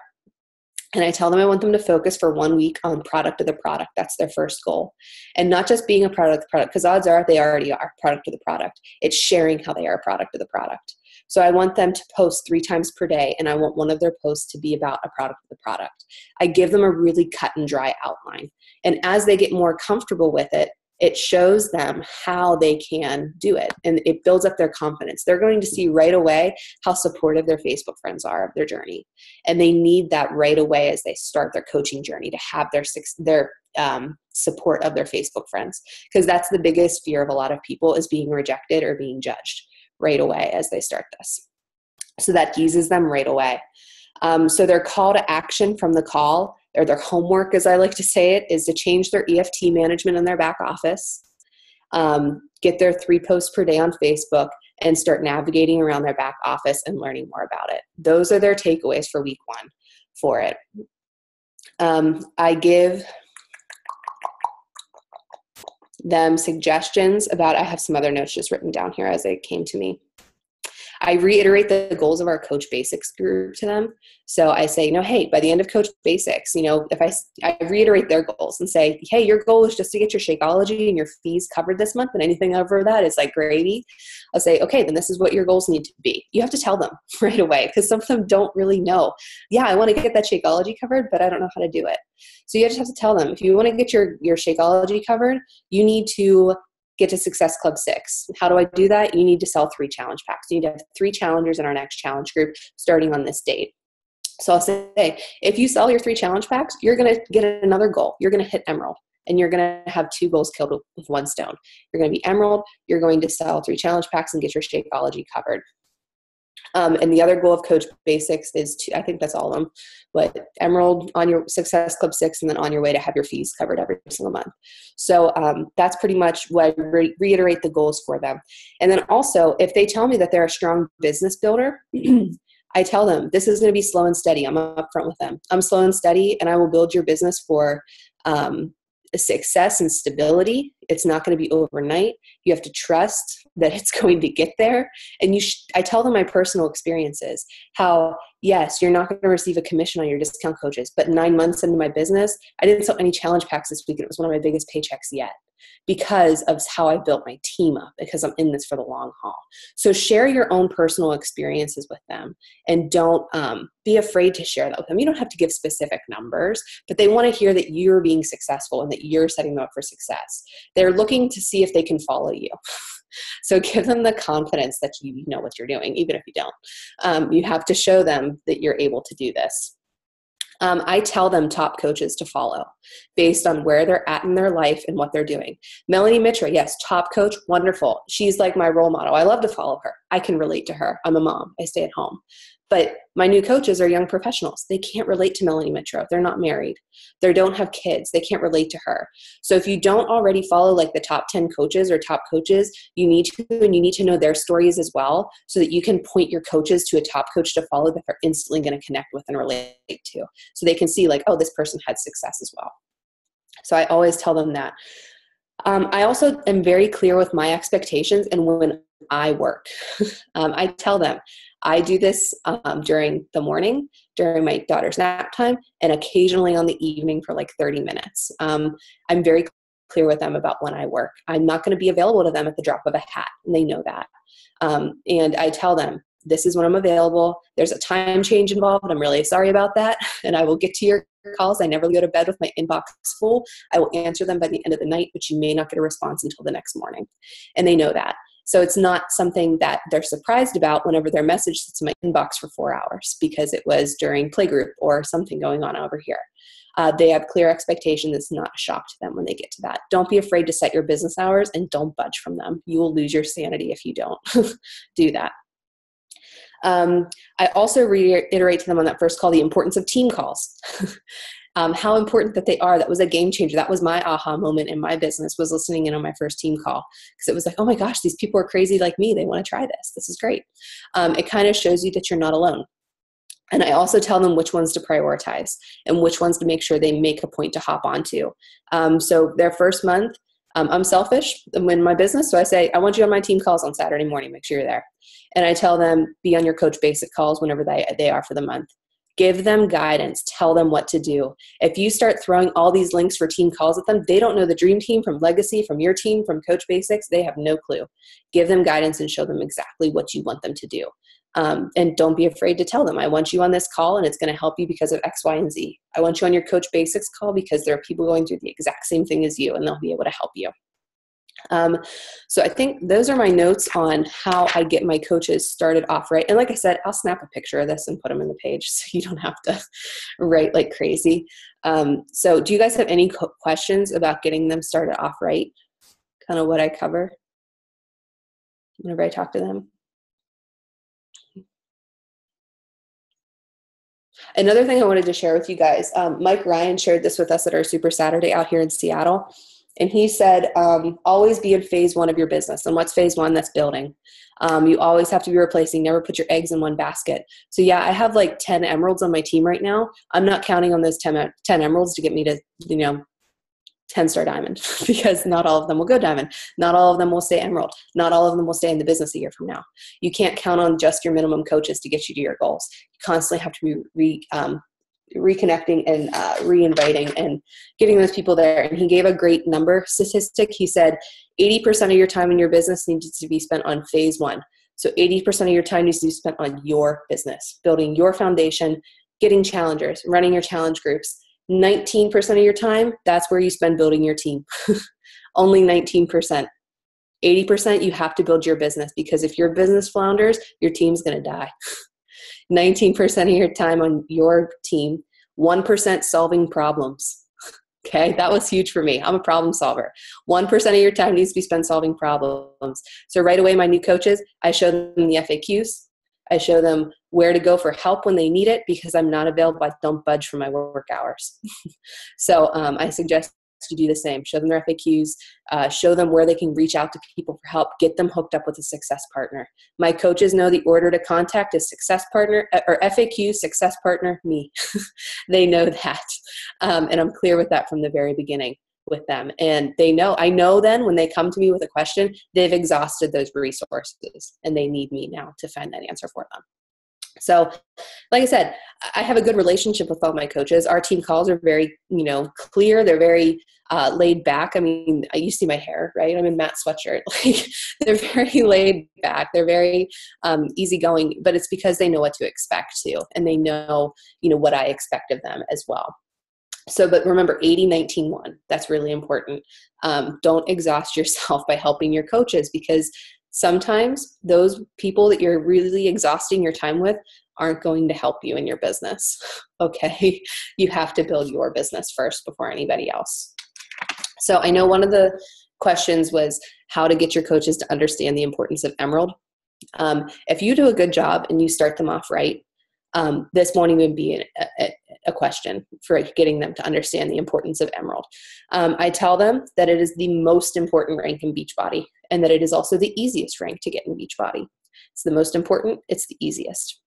And I tell them I want them to focus for 1 week on product of the product. That's their first goal. And not just being a product of the product, because odds are they already are product of the product. It's sharing how they are a product of the product. So I want them to post 3 times per day, and I want one of their posts to be about a product of the product. I give them a really cut and dry outline. And as they get more comfortable with it, it shows them how they can do it, and it builds up their confidence. They're going to see right away how supportive their Facebook friends are of their journey, and they need that right away as they start their coaching journey to have their support of their Facebook friends, because that's the biggest fear of a lot of people, is being rejected or being judged right away as they start this. So that eases them right away. So their call to action from the call, or their homework, as I like to say it, is to change their EFT management in their back office, get their 3 posts per day on Facebook, and start navigating around their back office and learning more about it. Those are their takeaways for week 1 for it. I give them suggestions about, I have some other notes just written down here as they came to me. I reiterate the goals of our Coach Basics group to them. So I say, hey, by the end of Coach Basics, if I reiterate their goals and say, hey, your goal is just to get your Shakeology and your fees covered this month, and anything over that is like gravy. I'll say, okay, then this is what your goals need to be. You have to tell them right away, because some of them don't really know. Yeah, I want to get that Shakeology covered, but I don't know how to do it. So you just have to tell them, if you want to get your Shakeology covered, you need to get to Success Club 6. How do I do that? You need to sell 3 challenge packs. You need to have 3 challengers in our next challenge group starting on this date. So I'll say, if you sell your 3 challenge packs, you're going to get another goal. You're going to hit Emerald, and you're going to have 2 goals killed with 1 stone. You're going to be Emerald. You're going to sell 3 challenge packs and get your Shakeology covered. And the other goal of Coach Basics is I think that's all of them, but Emerald on your Success Club 6, and then on your way to have your fees covered every single month. So that's pretty much what I reiterate the goals for them. And then also, if they tell me that they're a strong business builder, I tell them this is going to be slow and steady. I'm upfront with them. I'm slow and steady, and I will build your business for success and stability. It's not going to be overnight. You have to trust that it's going to get there. And I tell them my personal experiences, how, yes, you're not going to receive a commission on your discount coaches, but 9 months into my business, I didn't sell any challenge packs this week. It was one of my biggest paychecks yet, because of how I built my team up, because I'm in this for the long haul. So share your own personal experiences with them, and don't be afraid to share that with them. You don't have to give specific numbers, but they want to hear that you're being successful and that you're setting them up for success. They're looking to see if they can follow you. So give them the confidence that you know what you're doing, even if you don't. You have to show them that you're able to do this. I tell them top coaches to follow based on where they're at in their life and what they're doing. Melanie Mitra, yes, top coach, wonderful. She's like my role model. I love to follow her. I can relate to her. I'm a mom. I stay at home. But my new coaches are young professionals. They can't relate to Melanie Mitra. They're not married. They don't have kids. They can't relate to her. So if you don't already follow like the top 10 coaches or top coaches, you need to, and you need to know their stories as well, so that you can point your coaches to a top coach to follow that they're instantly going to connect with and relate to. So they can see like, oh, this person had success as well. So I always tell them that. I also am very clear with my expectations and when I work. I tell them, I do this during the morning, during my daughter's nap time, and occasionally on the evening for like 30 minutes. I'm very clear with them about when I work. I'm not going to be available to them at the drop of a hat, and they know that. And I tell them, this is when I'm available. There's a time change involved. I'm really sorry about that. And I will get to your calls. I never go to bed with my inbox full. I will answer them by the end of the night, but you may not get a response until the next morning. And they know that. So it's not something that they're surprised about whenever their message sits in my inbox for 4 hours because it was during playgroup or something going on over here. They have clear expectation. It's not a shock to them when they get to that. Don't be afraid to set your business hours and don't budge from them. You will lose your sanity if you don't do that. I also reiterate to them on that first call the importance of team calls. How important that they are. That was a game changer. That was my aha moment in my business, was listening in on my first team call, because it was like, oh my gosh, these people are crazy like me. They want to try this. This is great. It kind of shows you that you're not alone. And I also tell them which ones to prioritize and which ones to make sure they make a point to hop onto. So their first month, I'm selfish in my business. So I say, I want you on my team calls on Saturday morning. Make sure you're there. And I tell them, be on your Coach Basic calls whenever they are for the month. Give them guidance. Tell them what to do. If you start throwing all these links for team calls at them, they don't know the dream team from legacy, from your team, from Coach Basics. They have no clue. Give them guidance and show them exactly what you want them to do. And don't be afraid to tell them, I want you on this call and it's going to help you because of X, Y, and Z. I want you on your Coach Basics call because there are people going through the exact same thing as you and they'll be able to help you. So I think those are my notes on how I get my coaches started off right. And like I said, I'll snap a picture of this and put them in the page so you don't have to write like crazy. So do you guys have any questions about getting them started off right? Kind of what I cover whenever I talk to them. Another thing I wanted to share with you guys, Mike Ryan shared this with us at our Super Saturday out here in Seattle. And he said, always be in phase one of your business. And what's phase one? That's building. You always have to be replacing, never put your eggs in one basket. So yeah, I have like 10 emeralds on my team right now. I'm not counting on those 10 emeralds to get me to, 10-star diamond because not all of them will go diamond. Not all of them will stay emerald. Not all of them will stay in the business a year from now. You can't count on just your minimum coaches to get you to your goals. You constantly have to be reconnecting and reinviting and getting those people there. And he gave a great number statistic. He said 80% of your time in your business needs to be spent on phase one. So 80% of your time needs to be spent on your business, building your foundation, getting challengers, running your challenge groups. 19% of your time, that's where you spend building your team. Only 19%. 80% you have to build your business because if your business flounders, your team's going to die. 19% of your time on your team, 1% solving problems. Okay, that was huge for me. I'm a problem solver. 1% of your time needs to be spent solving problems. So right away, my new coaches, I show them the FAQs. I show them where to go for help when they need it because I'm not available. I don't budge for my work hours. So I suggest you do the same. Show them their FAQs, show them where they can reach out to people for help, get them hooked up with a success partner. My coaches know the order to contact is success partner or FAQ, success partner, me. They know that. And I'm clear with that from the very beginning with them. And they know, I know then when they come to me with a question, they've exhausted those resources and they need me now to find that answer for them. So like I said, I have a good relationship with all my coaches. Our team calls are very, clear. They're very laid back. I mean, you see my hair, right? I'm in matte sweatshirt. Like they're very laid back. They're very easygoing, but it's because they know what to expect too. And they know, what I expect of them as well. So, but remember 80-19-1, that's really important. Don't exhaust yourself by helping your coaches because sometimes those people that you're really exhausting your time with aren't going to help you in your business. Okay. You have to build your business first before anybody else. So I know one of the questions was how to get your coaches to understand the importance of emerald. If you do a good job and you start them off right, this won't even be a question for getting them to understand the importance of emerald. I tell them that it is the most important rank in Beachbody and that it is also the easiest rank to get in Beachbody. It's the most important. It's the easiest.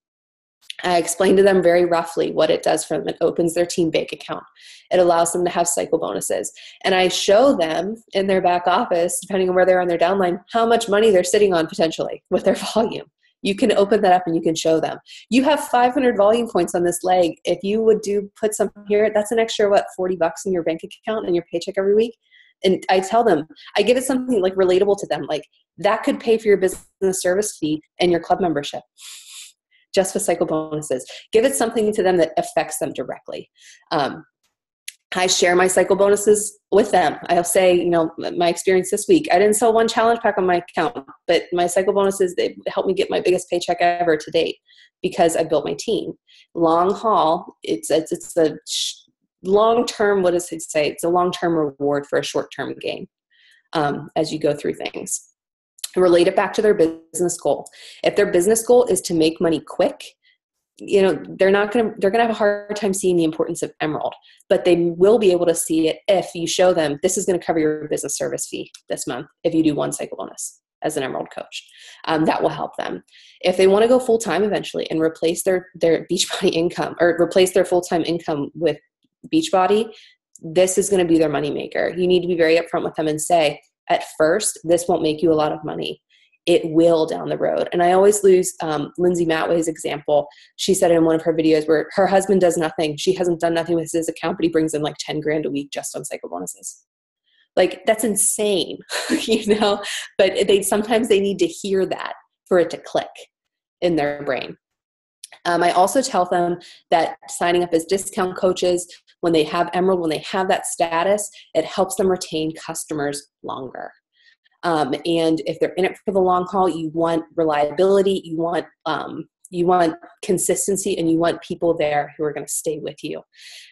I explain to them very roughly what it does for them. It opens their team bank account. It allows them to have cycle bonuses. And I show them in their back office, depending on where they're on their downline, how much money they're sitting on potentially with their volume. You can open that up and you can show them. You have 500 volume points on this leg. If you would put some here, that's an extra, $40 in your bank account and your paycheck every week. And I tell them, I give it something like relatable to them. Like that could pay for your business service fee and your club membership just with cycle bonuses. Give it something to them that affects them directly. I share my cycle bonuses with them. I'll say, my experience this week, I didn't sell one challenge pack on my account, but my cycle bonuses, they helped me get my biggest paycheck ever to date because I built my team. Long haul, it's a long-term, what does it say? It's a long-term reward for a short-term gain as you go through things. Relate it back to their business goal. If their business goal is to make money quick, they're going to have a hard time seeing the importance of emerald, but they will be able to see it if you show them this is going to cover your business service fee this month. If you do one cycle bonus as an emerald coach, that will help them. If they want to go full-time eventually and replace their Beachbody income or replace their full-time income with Beachbody, this is going to be their moneymaker. You need to be very upfront with them and say, at first, this won't make you a lot of money. it will down the road. And I always lose Lindsay Matway's example. She said in one of her videos where her husband does nothing. She hasn't done nothing with his account, but he brings in like 10 grand a week just on cycle bonuses. Like, that's insane, but sometimes they need to hear that for it to click in their brain. I also tell them that signing up as discount coaches, when they have Emerald, when they have that status, it helps them retain customers longer. And if they're in it for the long haul, you want reliability, you want consistency, and you want people there who are going to stay with you.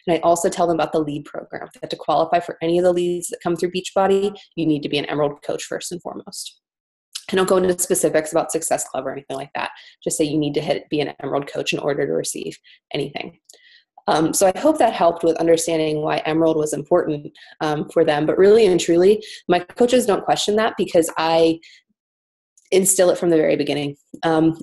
And I also tell them about the lead program, that to qualify for any of the leads that come through Beachbody, you need to be an Emerald coach first and foremost. I don't go into specifics about Success Club or anything like that. Just say you need to be an Emerald coach in order to receive anything. So I hope that helped with understanding why Emerald was important for them. But really and truly, my coaches don't question that because I instill it from the very beginning. I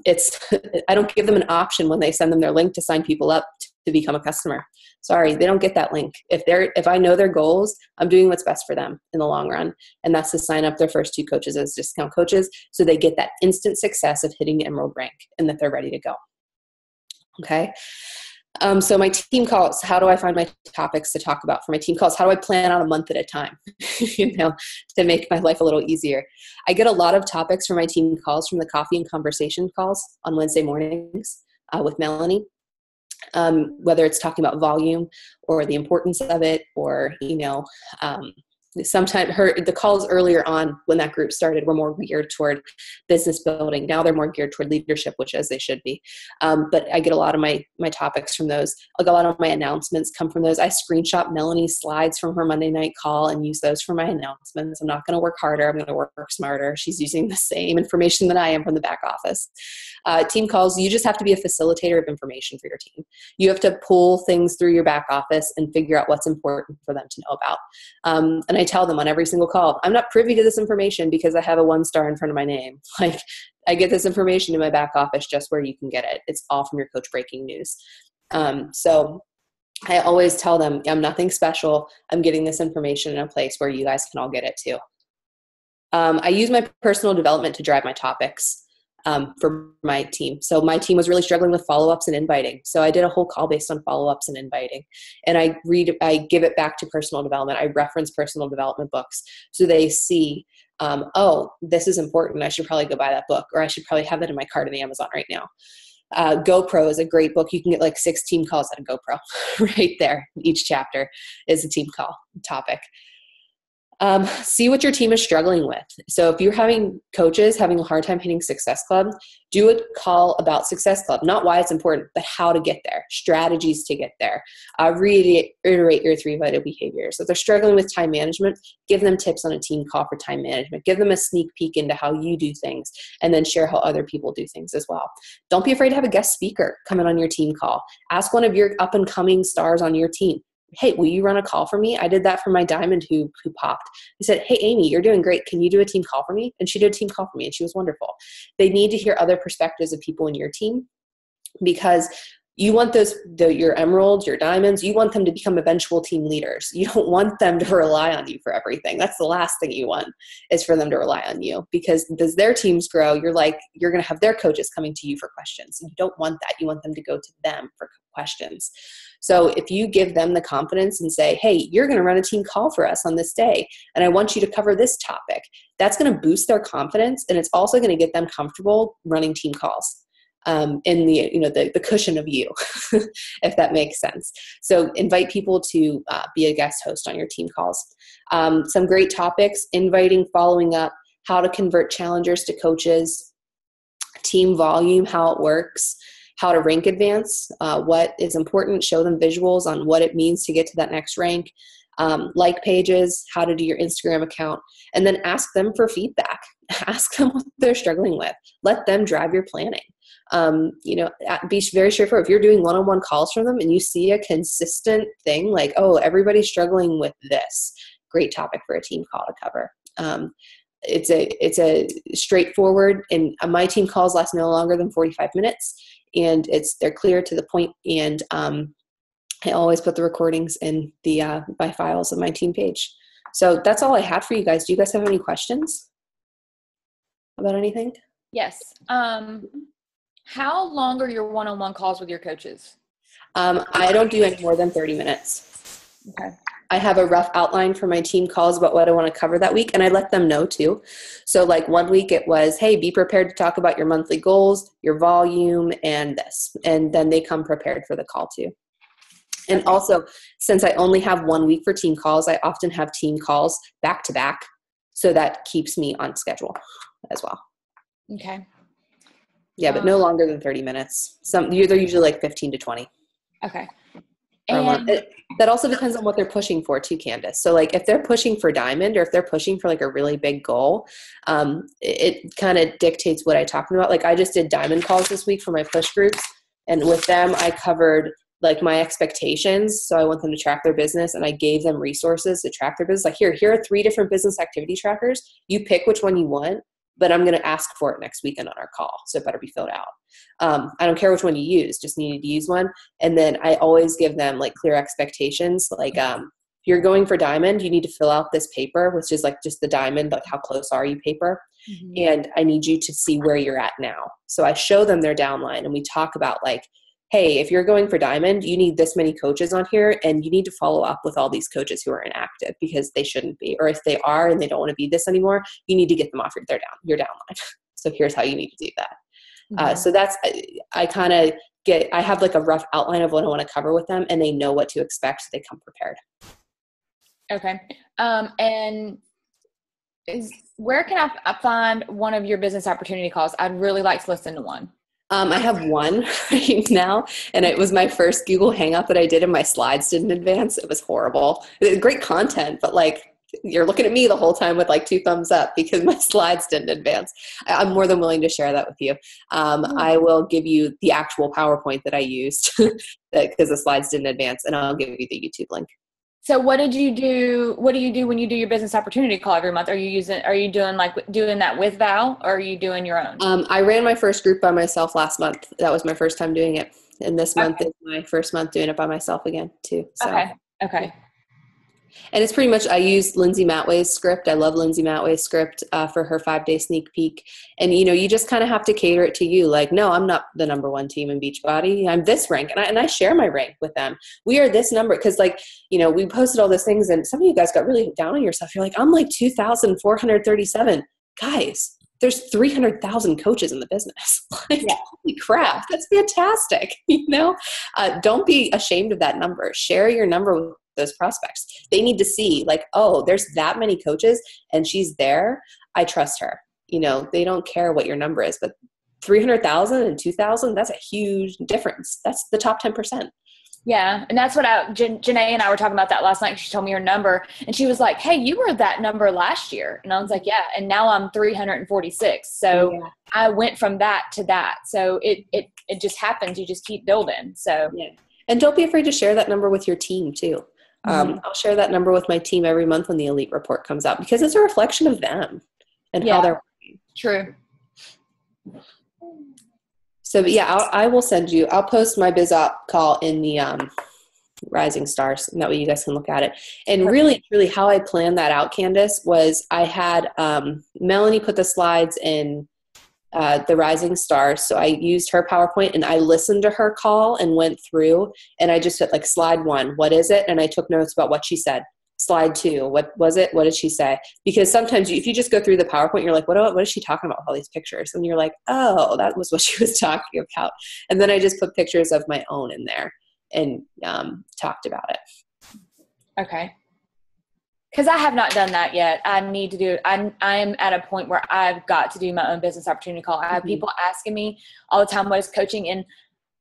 don't give them an option when they send them their link to sign people up to become a customer. Sorry, they don't get that link. If I know their goals, I'm doing what's best for them in the long run. And that's to sign up their first 2 coaches as discount coaches so they get that instant success of hitting the Emerald rank and that they're ready to go. Okay. So my team calls, how do I find my topics to talk about for my team calls? How do I plan out a month at a time, to make my life a little easier? I get a lot of topics for my team calls from the coffee and conversation calls on Wednesday mornings with Melanie, whether it's talking about volume or the importance of it, or, sometimes the calls earlier on when that group started were more geared toward business building. Now they're more geared toward leadership, which as they should be. But I get a lot of my topics from those. Like a lot of my announcements come from those. I screenshot Melanie's slides from her Monday night call and use those for my announcements. I'm not going to work harder. I'm going to work smarter. She's using the same information that I am from the back office. Team calls, you just have to be a facilitator of information for your team. You have to pull things through your back office and figure out what's important for them to know about. And I tell them on every single call, I'm not privy to this information because I have a 1 star in front of my name. Like, I get this information in my back office just where you can get it. It's all from your coach breaking news. So I always tell them, I'm nothing special. I'm getting this information in a place where you guys can all get it too. I use my personal development to drive my topics for my team. So my team was really struggling with follow-ups and inviting. So I did a whole call based on follow-ups and inviting. And I give it back to personal development. I reference personal development books so they see, oh, this is important. I should probably go buy that book, or I should probably have it in my cart in Amazon right now. GoPro is a great book. You can get like 6 team calls at a GoPro right there. Each chapter is a team call topic. See what your team is struggling with. So if you're having coaches having a hard time hitting Success Club, do a call about Success Club, not why it's important, but how to get there, strategies to get there. Reiterate your 3 vital behaviors. If they're struggling with time management, give them tips on a team call for time management. Give them a sneak peek into how you do things, and then share how other people do things as well. Don't be afraid to have a guest speaker come in on your team call. Ask one of your up and coming stars on your team, hey, will you run a call for me? I did that for my diamond who popped. I said, hey, Amy, you're doing great. Can you do a team call for me? And she did a team call for me, and she was wonderful. They need to hear other perspectives of people in your team, because you want your emeralds, your diamonds, you want them to become eventual team leaders. You don't want them to rely on you for everything. That's the last thing you want, is for them to rely on you, because as their teams grow, you're going to have their coaches coming to you for questions. You don't want that. You want them to go to them for questions. So if you give them the confidence and say, hey, you're going to run a team call for us on this day, and I want you to cover this topic, that's going to boost their confidence, and it's also going to get them comfortable running team calls. In the cushion of you, if that makes sense. So invite people to be a guest host on your team calls. Some great topics: inviting, following up, how to convert challengers to coaches, team volume, how it works, how to rank advance, what is important, show them visuals on what it means to get to that next rank, like pages, how to do your Instagram account, and then ask them for feedback. Ask them what they're struggling with. Let them drive your planning. Be very straightforward. If you're doing one-on-one calls from them and you see a consistent thing like, oh, everybody's struggling with this, great topic for a team call to cover. It's a straightforward, and my team calls last no longer than 45 minutes, and they're clear to the point. And I always put the recordings in the my files of my team page. So that's all I had for you guys. Do you guys have any questions? about anything? Yes. How long are your one-on-one calls with your coaches? I don't do any more than 30 minutes. Okay. I have a rough outline for my team calls about what I want to cover that week, and I let them know too. So like one week it was, hey, be prepared to talk about your monthly goals, your volume, and this. And then they come prepared for the call too. And also, since I only have 1 week for team calls, I often have team calls back to back. So that keeps me on schedule as well. Okay. Yeah, but no longer than 30 minutes. They're usually like 15 to 20. Okay. And that also depends on what they're pushing for too, Candace. So like if they're pushing for diamond or if they're pushing for like a really big goal, it kind of dictates what I'm talking about. Like I just did diamond calls this week for my push groups. And with them, I covered like my expectations. So I want them to track their business, and I gave them resources to track their business. Like here are 3 different business activity trackers. You pick which one you want, but I'm going to ask for it next weekend on our call. So it better be filled out. I don't care which one you use, just needed to use one. And then I always give them like clear expectations. Like if you're going for diamond, you need to fill out this paper, which is like just the diamond, like how close are you paper. Mm-hmm. And I need you to see where you're at now. So I show them their downline, and we talk about like, hey, if you're going for diamond, you need this many coaches on here, and you need to follow up with all these coaches who are inactive because they shouldn't be. Or if they are and they don't want to be this anymore, you need to get them off your downline. So here's how you need to do that. Mm-hmm. So that's, I have like a rough outline of what I want to cover with them, and they know what to expect. So they come prepared. Okay. And where can I find one of your business opportunity calls? I'd really like to listen to one. I have one right now, and it was my first Google Hangout that I did, and my slides didn't advance. It was horrible. It was great content, but like you're looking at me the whole time with like 2 thumbs up because my slides didn't advance. I'm more than willing to share that with you. I will give you the actual PowerPoint that I used because the slides didn't advance, and I'll give you the YouTube link. So what do you do when you do your business opportunity call every month? Are you doing that with Val, or are you doing your own? I ran my first group by myself last month. That was my first time doing it. And this month is my first month doing it by myself again too. So. Okay. And it's pretty much, I use Lindsay Matway's script. I love Lindsay Matway's script for her 5-day sneak peek. And, you just kind of have to cater it to you. Like, no, I'm not the number 1 team in Beachbody. I'm this rank. And I share my rank with them. We are this number. Cause like, we posted all those things, and some of you guys got really down on yourself. You're like, I'm like 2,437 guys. There's 300,000 coaches in the business. Like, holy crap. That's fantastic. Don't be ashamed of that number. Share your number with those prospects. They need to see like, oh, there's that many coaches and she's there. I trust her. They don't care what your number is, but 300,000 and 2,000, that's a huge difference. That's the top 10%. Yeah. And that's what Janae and I were talking about that last night. She told me her number, and she was like, hey, you were that number last year. And I was like, yeah. And now I'm 346. So I went from that to that. So it just happens. You just keep building. So yeah. And don't be afraid to share that number with your team too. I'll share that number with my team every month when the elite report comes out, because it's a reflection of them and how they're working. True. So, but I will send you, I'll post my biz op call in the Rising Stars, and that way you guys can look at it. And really, really how I planned that out, Candace, was I had Melanie put the slides in the Rising Stars. So I used her PowerPoint, and I listened to her call and went through, and I just said like, slide 1, what is it? And I took notes about what she said. Slide 2, what was it? What did she say? Because sometimes if you just go through the PowerPoint, you're like, what is she talking about with all these pictures? And you're like, oh, that was what she was talking about. And then I just put pictures of my own in there and talked about it. Okay. Because I have not done that yet. I need to do it. I am at a point where I've got to do my own business opportunity call. I have people asking me all the time, what is coaching? And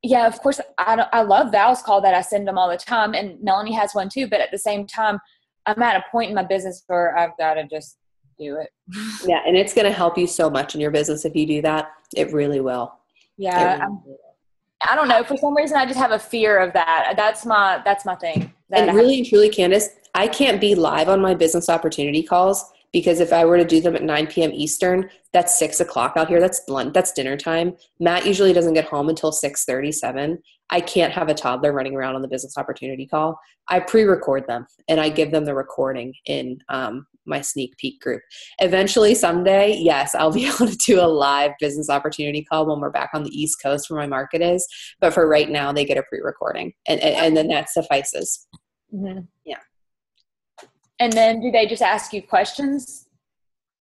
yeah, of course, I love Val's call that I send them all the time. And Melanie has one too. But at the same time, I'm at a point in my business where I've got to just do it. Yeah. And it's going to help you so much in your business if you do that. It really will. Yeah. I don't know. For some reason, I just have a fear of that. That's my thing. And really and truly, Candace, I can't be live on my business opportunity calls because if I were to do them at 9 p.m. Eastern, that's 6 o'clock out here. That's lunch. That's dinner time. Matt usually doesn't get home until 6:37. I can't have a toddler running around on the business opportunity call. I pre-record them and I give them the recording in my sneak peek group. Eventually, someday, yes, I'll be able to do a live business opportunity call when we're back on the East Coast where my market is. But for right now, they get a pre-recording, and then that suffices. Mm-hmm. Yeah. And then do they just ask you questions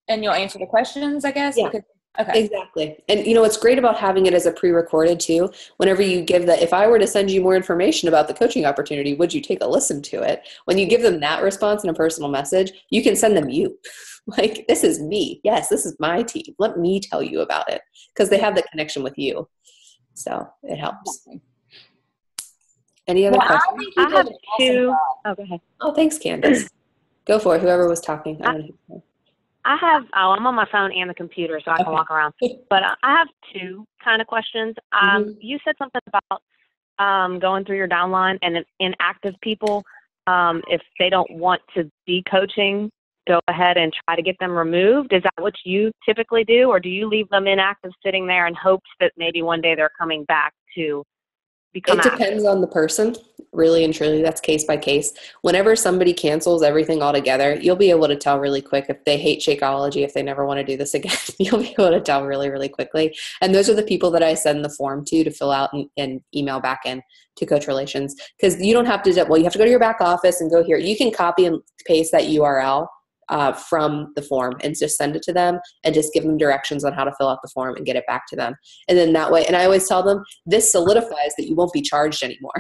and you'll answer the questions, I guess? Yeah. Okay. Exactly. And what's great about having it as a pre-recorded too, whenever you give that, if I were to send you more information about the coaching opportunity, would you take a listen to it? When you give them that response in a personal message, you can send them you. Like, this is me. Yes, this is my team. Let me tell you about it, because they have the connection with you. So it helps. Any other questions? I have two. Oh, go ahead. Oh, thanks, Candace. Go for it. Whoever was talking. I'm on my phone and the computer, so I can walk around. But I have two kind of questions. You said something about going through your downline and inactive people. If they don't want to be coaching, go ahead and try to get them removed. Is that what you typically do, or do you leave them inactive sitting there in hopes that maybe one day they're coming back to become active? It depends on the person, really and truly. That's case by case. Whenever somebody cancels everything altogether, you'll be able to tell really quick if they hate Shakeology, if they never want to do this again. You'll be able to tell really, really quickly. And those are the people that I send the form to fill out and email back in to Coach Relations. Because you don't have to, you have to go to your back office and go here. You can copy and paste that URL from the form and just send it to them and just give them directions on how to fill out the form and get it back to them. And then that way, and I always tell them, this solidifies that you won't be charged anymore.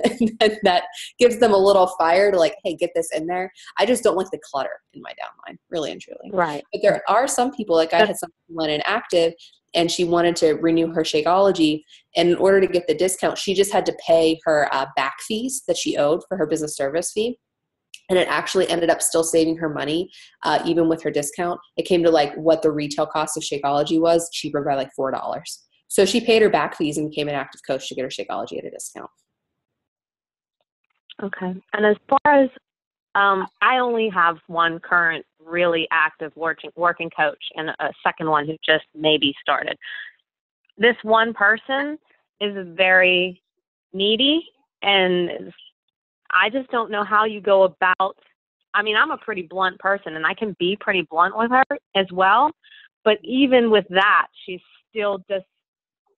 And that gives them a little fire to like, hey, get this in there. I just don't like the clutter in my downline, really and truly. Right. But there are some people, like I had someone who went inactive and she wanted to renew her Shakeology. And in order to get the discount, she just had to pay her back fees that she owed for her business service fee. And it actually ended up still saving her money, even with her discount. It came to like what the retail cost of Shakeology was, cheaper by like $4. So she paid her back fees and became an active coach to get her Shakeology at a discount. Okay. And as far as, I only have one current really active working coach and a second one who just maybe started. This one person is very needy, and I just don't know how you go about, I mean, I'm a pretty blunt person and I can be pretty blunt with her as well. But even with that, she's still just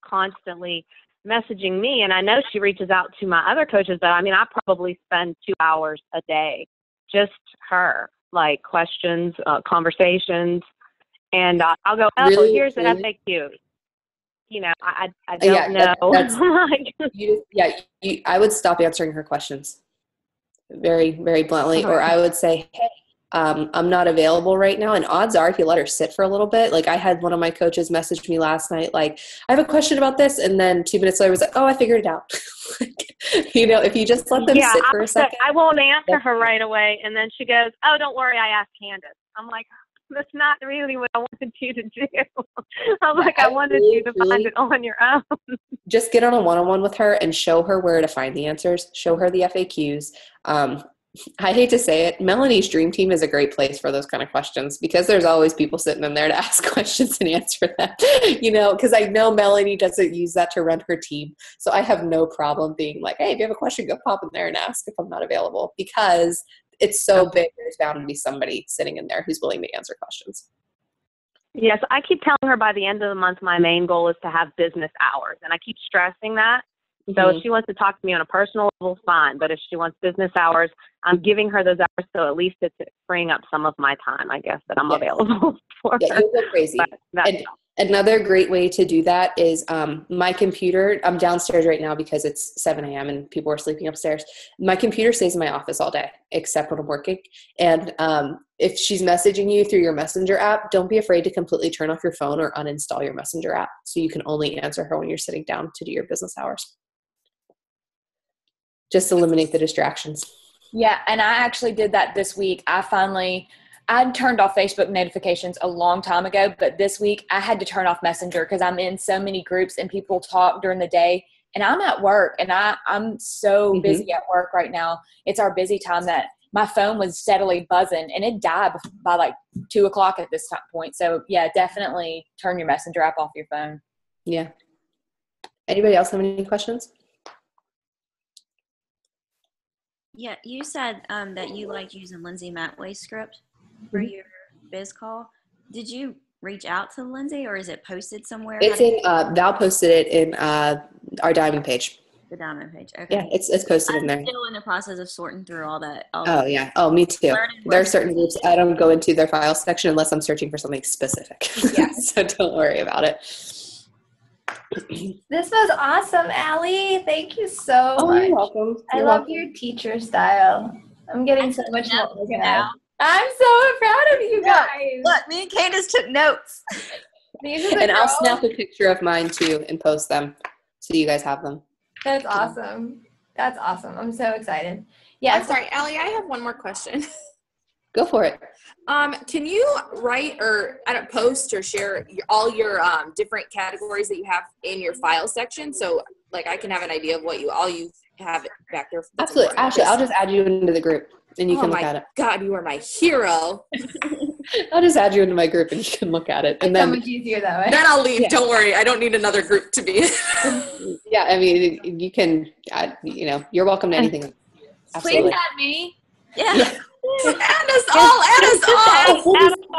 constantly messaging me. And I know she reaches out to my other coaches, but I mean, I probably spend 2 hours a day, just her, like questions, conversations. And I'll go, oh, really, here's the FAQ. I don't know. I would stop answering her questions very, very bluntly, or I would say, hey, I'm not available right now. And odds are, if you let her sit for a little bit, like I had one of my coaches message me last night, like, I have a question about this. And then 2 minutes later was like, oh, I figured it out. If you just let them sit for a second. I won't answer her right away. And then she goes, oh, don't worry, I asked Candace. I'm like, that's not really what I wanted you to do. I'm like, I wanted you to find it on your own. Just get on a one-on-one with her and show her where to find the answers. Show her the FAQs. I hate to say it, Melanie's Dream Team is a great place for those kind of questions because there's always people sitting in there to ask questions and answer them, because I know Melanie doesn't use that to run her team. So I have no problem being like, hey, if you have a question, go pop in there and ask if I'm not available, because it's so big. There's bound to be somebody sitting in there who's willing to answer questions. Yes, I keep telling her by the end of the month, my main goal is to have business hours. And I keep stressing that. So if she wants to talk to me on a personal level, fine. But if she wants business hours, I'm giving her those hours. So at least it's freeing up some of my time, I guess, that I'm available for her. You'll go crazy. And another great way to do that is my computer. I'm downstairs right now because it's 7 a.m. and people are sleeping upstairs. My computer stays in my office all day, except when I'm working. And if she's messaging you through your Messenger app, don't be afraid to completely turn off your phone or uninstall your Messenger app so you can only answer her when you're sitting down to do your business hours. Just eliminate the distractions. Yeah, and I actually did that this week. I'd turned off Facebook notifications a long time ago, but this week I had to turn off Messenger because I'm in so many groups and people talk during the day, and I'm at work, and I'm so busy at work right now. It's our busy time that my phone was steadily buzzing, and it died by like 2:00 at this point. So yeah, definitely turn your messenger app off your phone. Yeah. Anybody else have any questions? Yeah, you said that you liked using Lindsay Matway's script for your biz call. Did you reach out to Lindsay, or is it posted somewhere? It's in Val posted it in our Diamond page. The Diamond page. Okay. Yeah, it's posted in there. I'm still in the process of sorting through all that. Oh yeah. Oh, me too. There are certain groups I don't go into their file section unless I'm searching for something specific. Yeah. So don't worry about it. This was awesome, Allie. Thank you so much. You're welcome. I love your teacher style. I'm getting so much more organized. I'm so proud of you guys. Look, me and Candace took notes. And I'll snap a picture of mine too and post them so you guys have them. That's awesome. That's awesome. I'm so excited. Yeah. I'm sorry, Allie, I have one more question. Go for it. Can you write or post or share all your different categories that you have in your file section, so like I can have an idea of what you have back there? Absolutely. Ashley, I'll just add you into the group and you can look at it. God, you are my hero. I'll just add you into my group and you can look at it. And then so much easier that way. Then I'll leave. Yeah. Don't worry. I don't need another group to be. Yeah, I mean, you can add, you're welcome to anything. Absolutely. Please add me. Yeah. Add us all.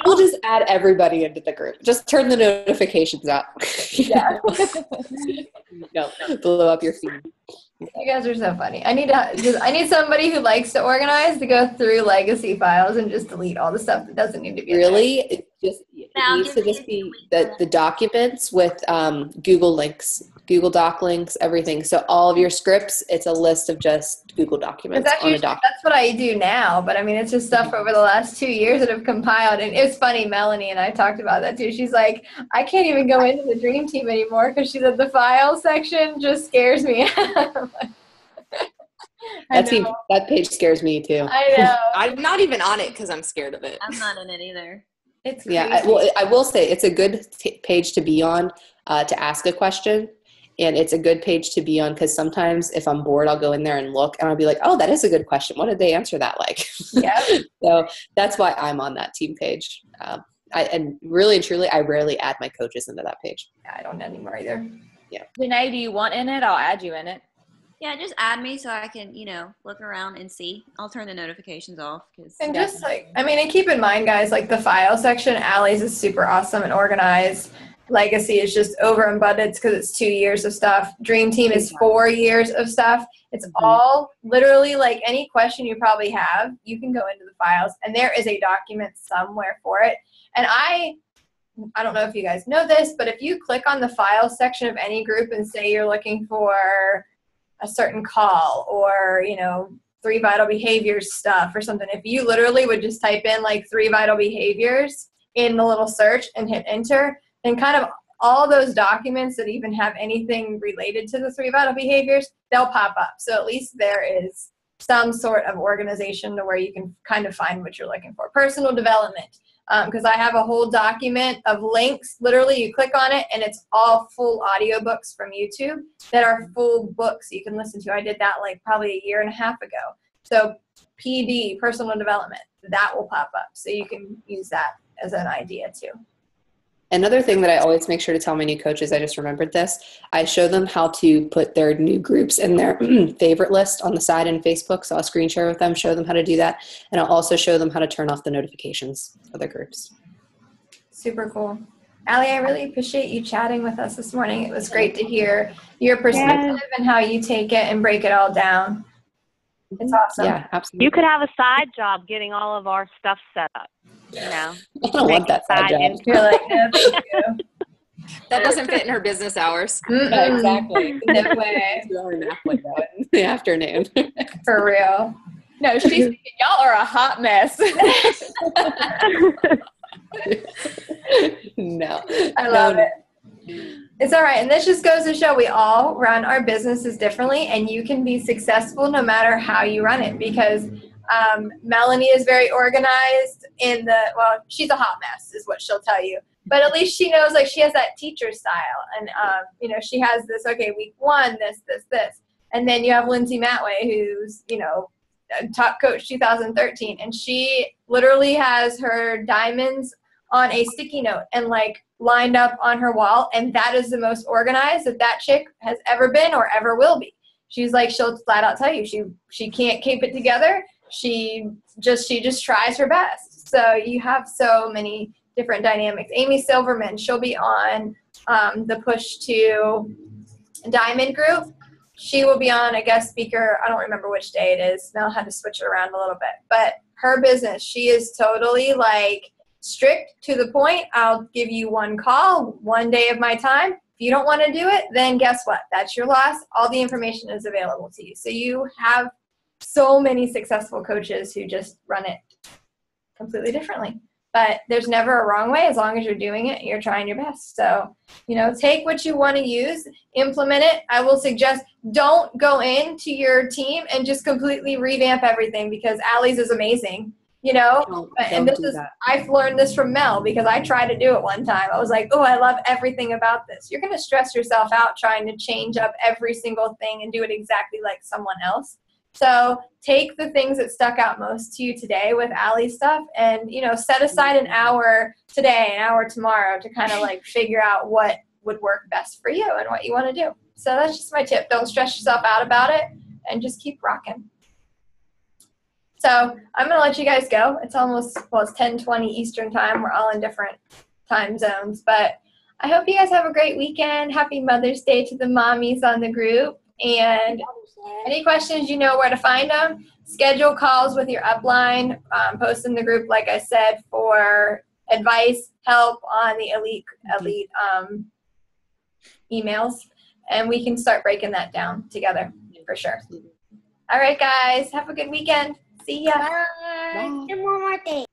We'll just add everybody into the group. Just turn the notifications up. Yeah. No, blow up your feed. You guys are so funny. I need somebody who likes to organize to go through legacy files and just delete all the stuff that doesn't need to be really there. It needs to just be the documents with Google links, Google Doc links, everything. So all of your scripts, it's a list of just Google documents on a doc. That's what I do now, but I mean, it's just stuff over the last 2 years that have compiled. And it's funny, Melanie and I talked about that too. She's like, I can't even go into the Dream Team anymore because she said the file section just scares me. That page scares me too. I know. I'm not even on it because I'm scared of it. I'm not in it either. It's crazy. Yeah. I will say it's a good page to be on to ask a question. And it's a good page to be on because sometimes if I'm bored, I'll go in there and look and I'll be like, oh, that is a good question. What did they answer that like? Yeah. So that's why I'm on that team page. And really and truly, I rarely add my coaches into that page. Yeah, I don't anymore either. Yeah. Janae, do you want in it? I'll add you in it. Yeah, just add me so I can, look around and see. I'll turn the notifications off. And just and keep in mind, guys, like the file section, Allie's is super awesome and organized. Legacy is just overabundant because it's 2 years of stuff. Dream Team is 4 years of stuff. It's all literally like any question you probably have, you can go into the files and there is a document somewhere for it. And I don't know if you guys know this, but if you click on the file section of any group and say you're looking for a certain call or, 3 vital behaviors stuff or something, if you literally would just type in like 3 vital behaviors in the little search and hit enter, and kind of all those documents that even have anything related to the 3 vital behaviors, they'll pop up. So at least there is some sort of organization to where you can kind of find what you're looking for. Personal development, because I have a whole document of links. Literally, you click on it, and it's all full audiobooks from YouTube that are full books you can listen to. I did that like probably 1.5 years ago. So PD, personal development, that will pop up. So you can use that as an idea too. Another thing that I always make sure to tell my new coaches, I just remembered this, I show them how to put their new groups in their favorite list on the side in Facebook. So I'll screen share with them, show them how to do that. And I'll also show them how to turn off the notifications for their groups. Super cool. Allie, I really appreciate you chatting with us this morning. It was great to hear your perspective and how you take it and break it all down. It's awesome. Yeah, absolutely. You could have a side job getting all of our stuff set up. I don't want that side job. You're like, no, thank you. That doesn't fit in her business hours. Yeah, exactly. No way. In the afternoon. For real. No, she's thinking, y'all are a hot mess. No. I love it. It's all right. And this just goes to show we all run our businesses differently, and you can be successful no matter how you run it, because Melanie is very organized she's a hot mess is what she'll tell you. But at least she knows, like, she has that teacher style. And, she has this, okay, week 1, this. And then you have Lindsay Matway, who's, top coach 2013, and she literally has her diamonds on a sticky note and like lined up on her wall, and that is the most organized that chick has ever been or ever will be. She's like, she'll flat out tell you she can't keep it together. She just tries her best. So you have so many different dynamics. Amy Silverman, she'll be on the Push to Diamond group. She will be on a guest speaker. I don't remember which day it is. Now I'll have to switch it around a little bit. But her business, she is totally like strict to the point. I'll give you one call, one day of my time. If you don't want to do it, then guess what? That's your loss. All the information is available to you. So you have so many successful coaches who just run it completely differently. But there's never a wrong way as long as you're doing it and you're trying your best. So, take what you want to use, implement it. I will suggest don't go into your team and just completely revamp everything, because Allie's is amazing, I've learned this from Mel because I tried to do it one time. I was like, oh, I love everything about this. You're going to stress yourself out trying to change up every single thing and do it exactly like someone else. So take the things that stuck out most to you today with Allie's stuff and, set aside an hour today, an hour tomorrow to kind of like figure out what would work best for you and what you want to do. So that's just my tip. Don't stress yourself out about it and just keep rocking. So I'm going to let you guys go. It's almost, it's 10:20 Eastern time. We're all in different time zones, but I hope you guys have a great weekend. Happy Mother's Day to the mommies on the group. And any questions, you know where to find them. Schedule calls with your upline. Post in the group, like I said, for advice, help on the elite emails. And we can start breaking that down together for sure. All right, guys. Have a good weekend. See ya. Bye. One more thing.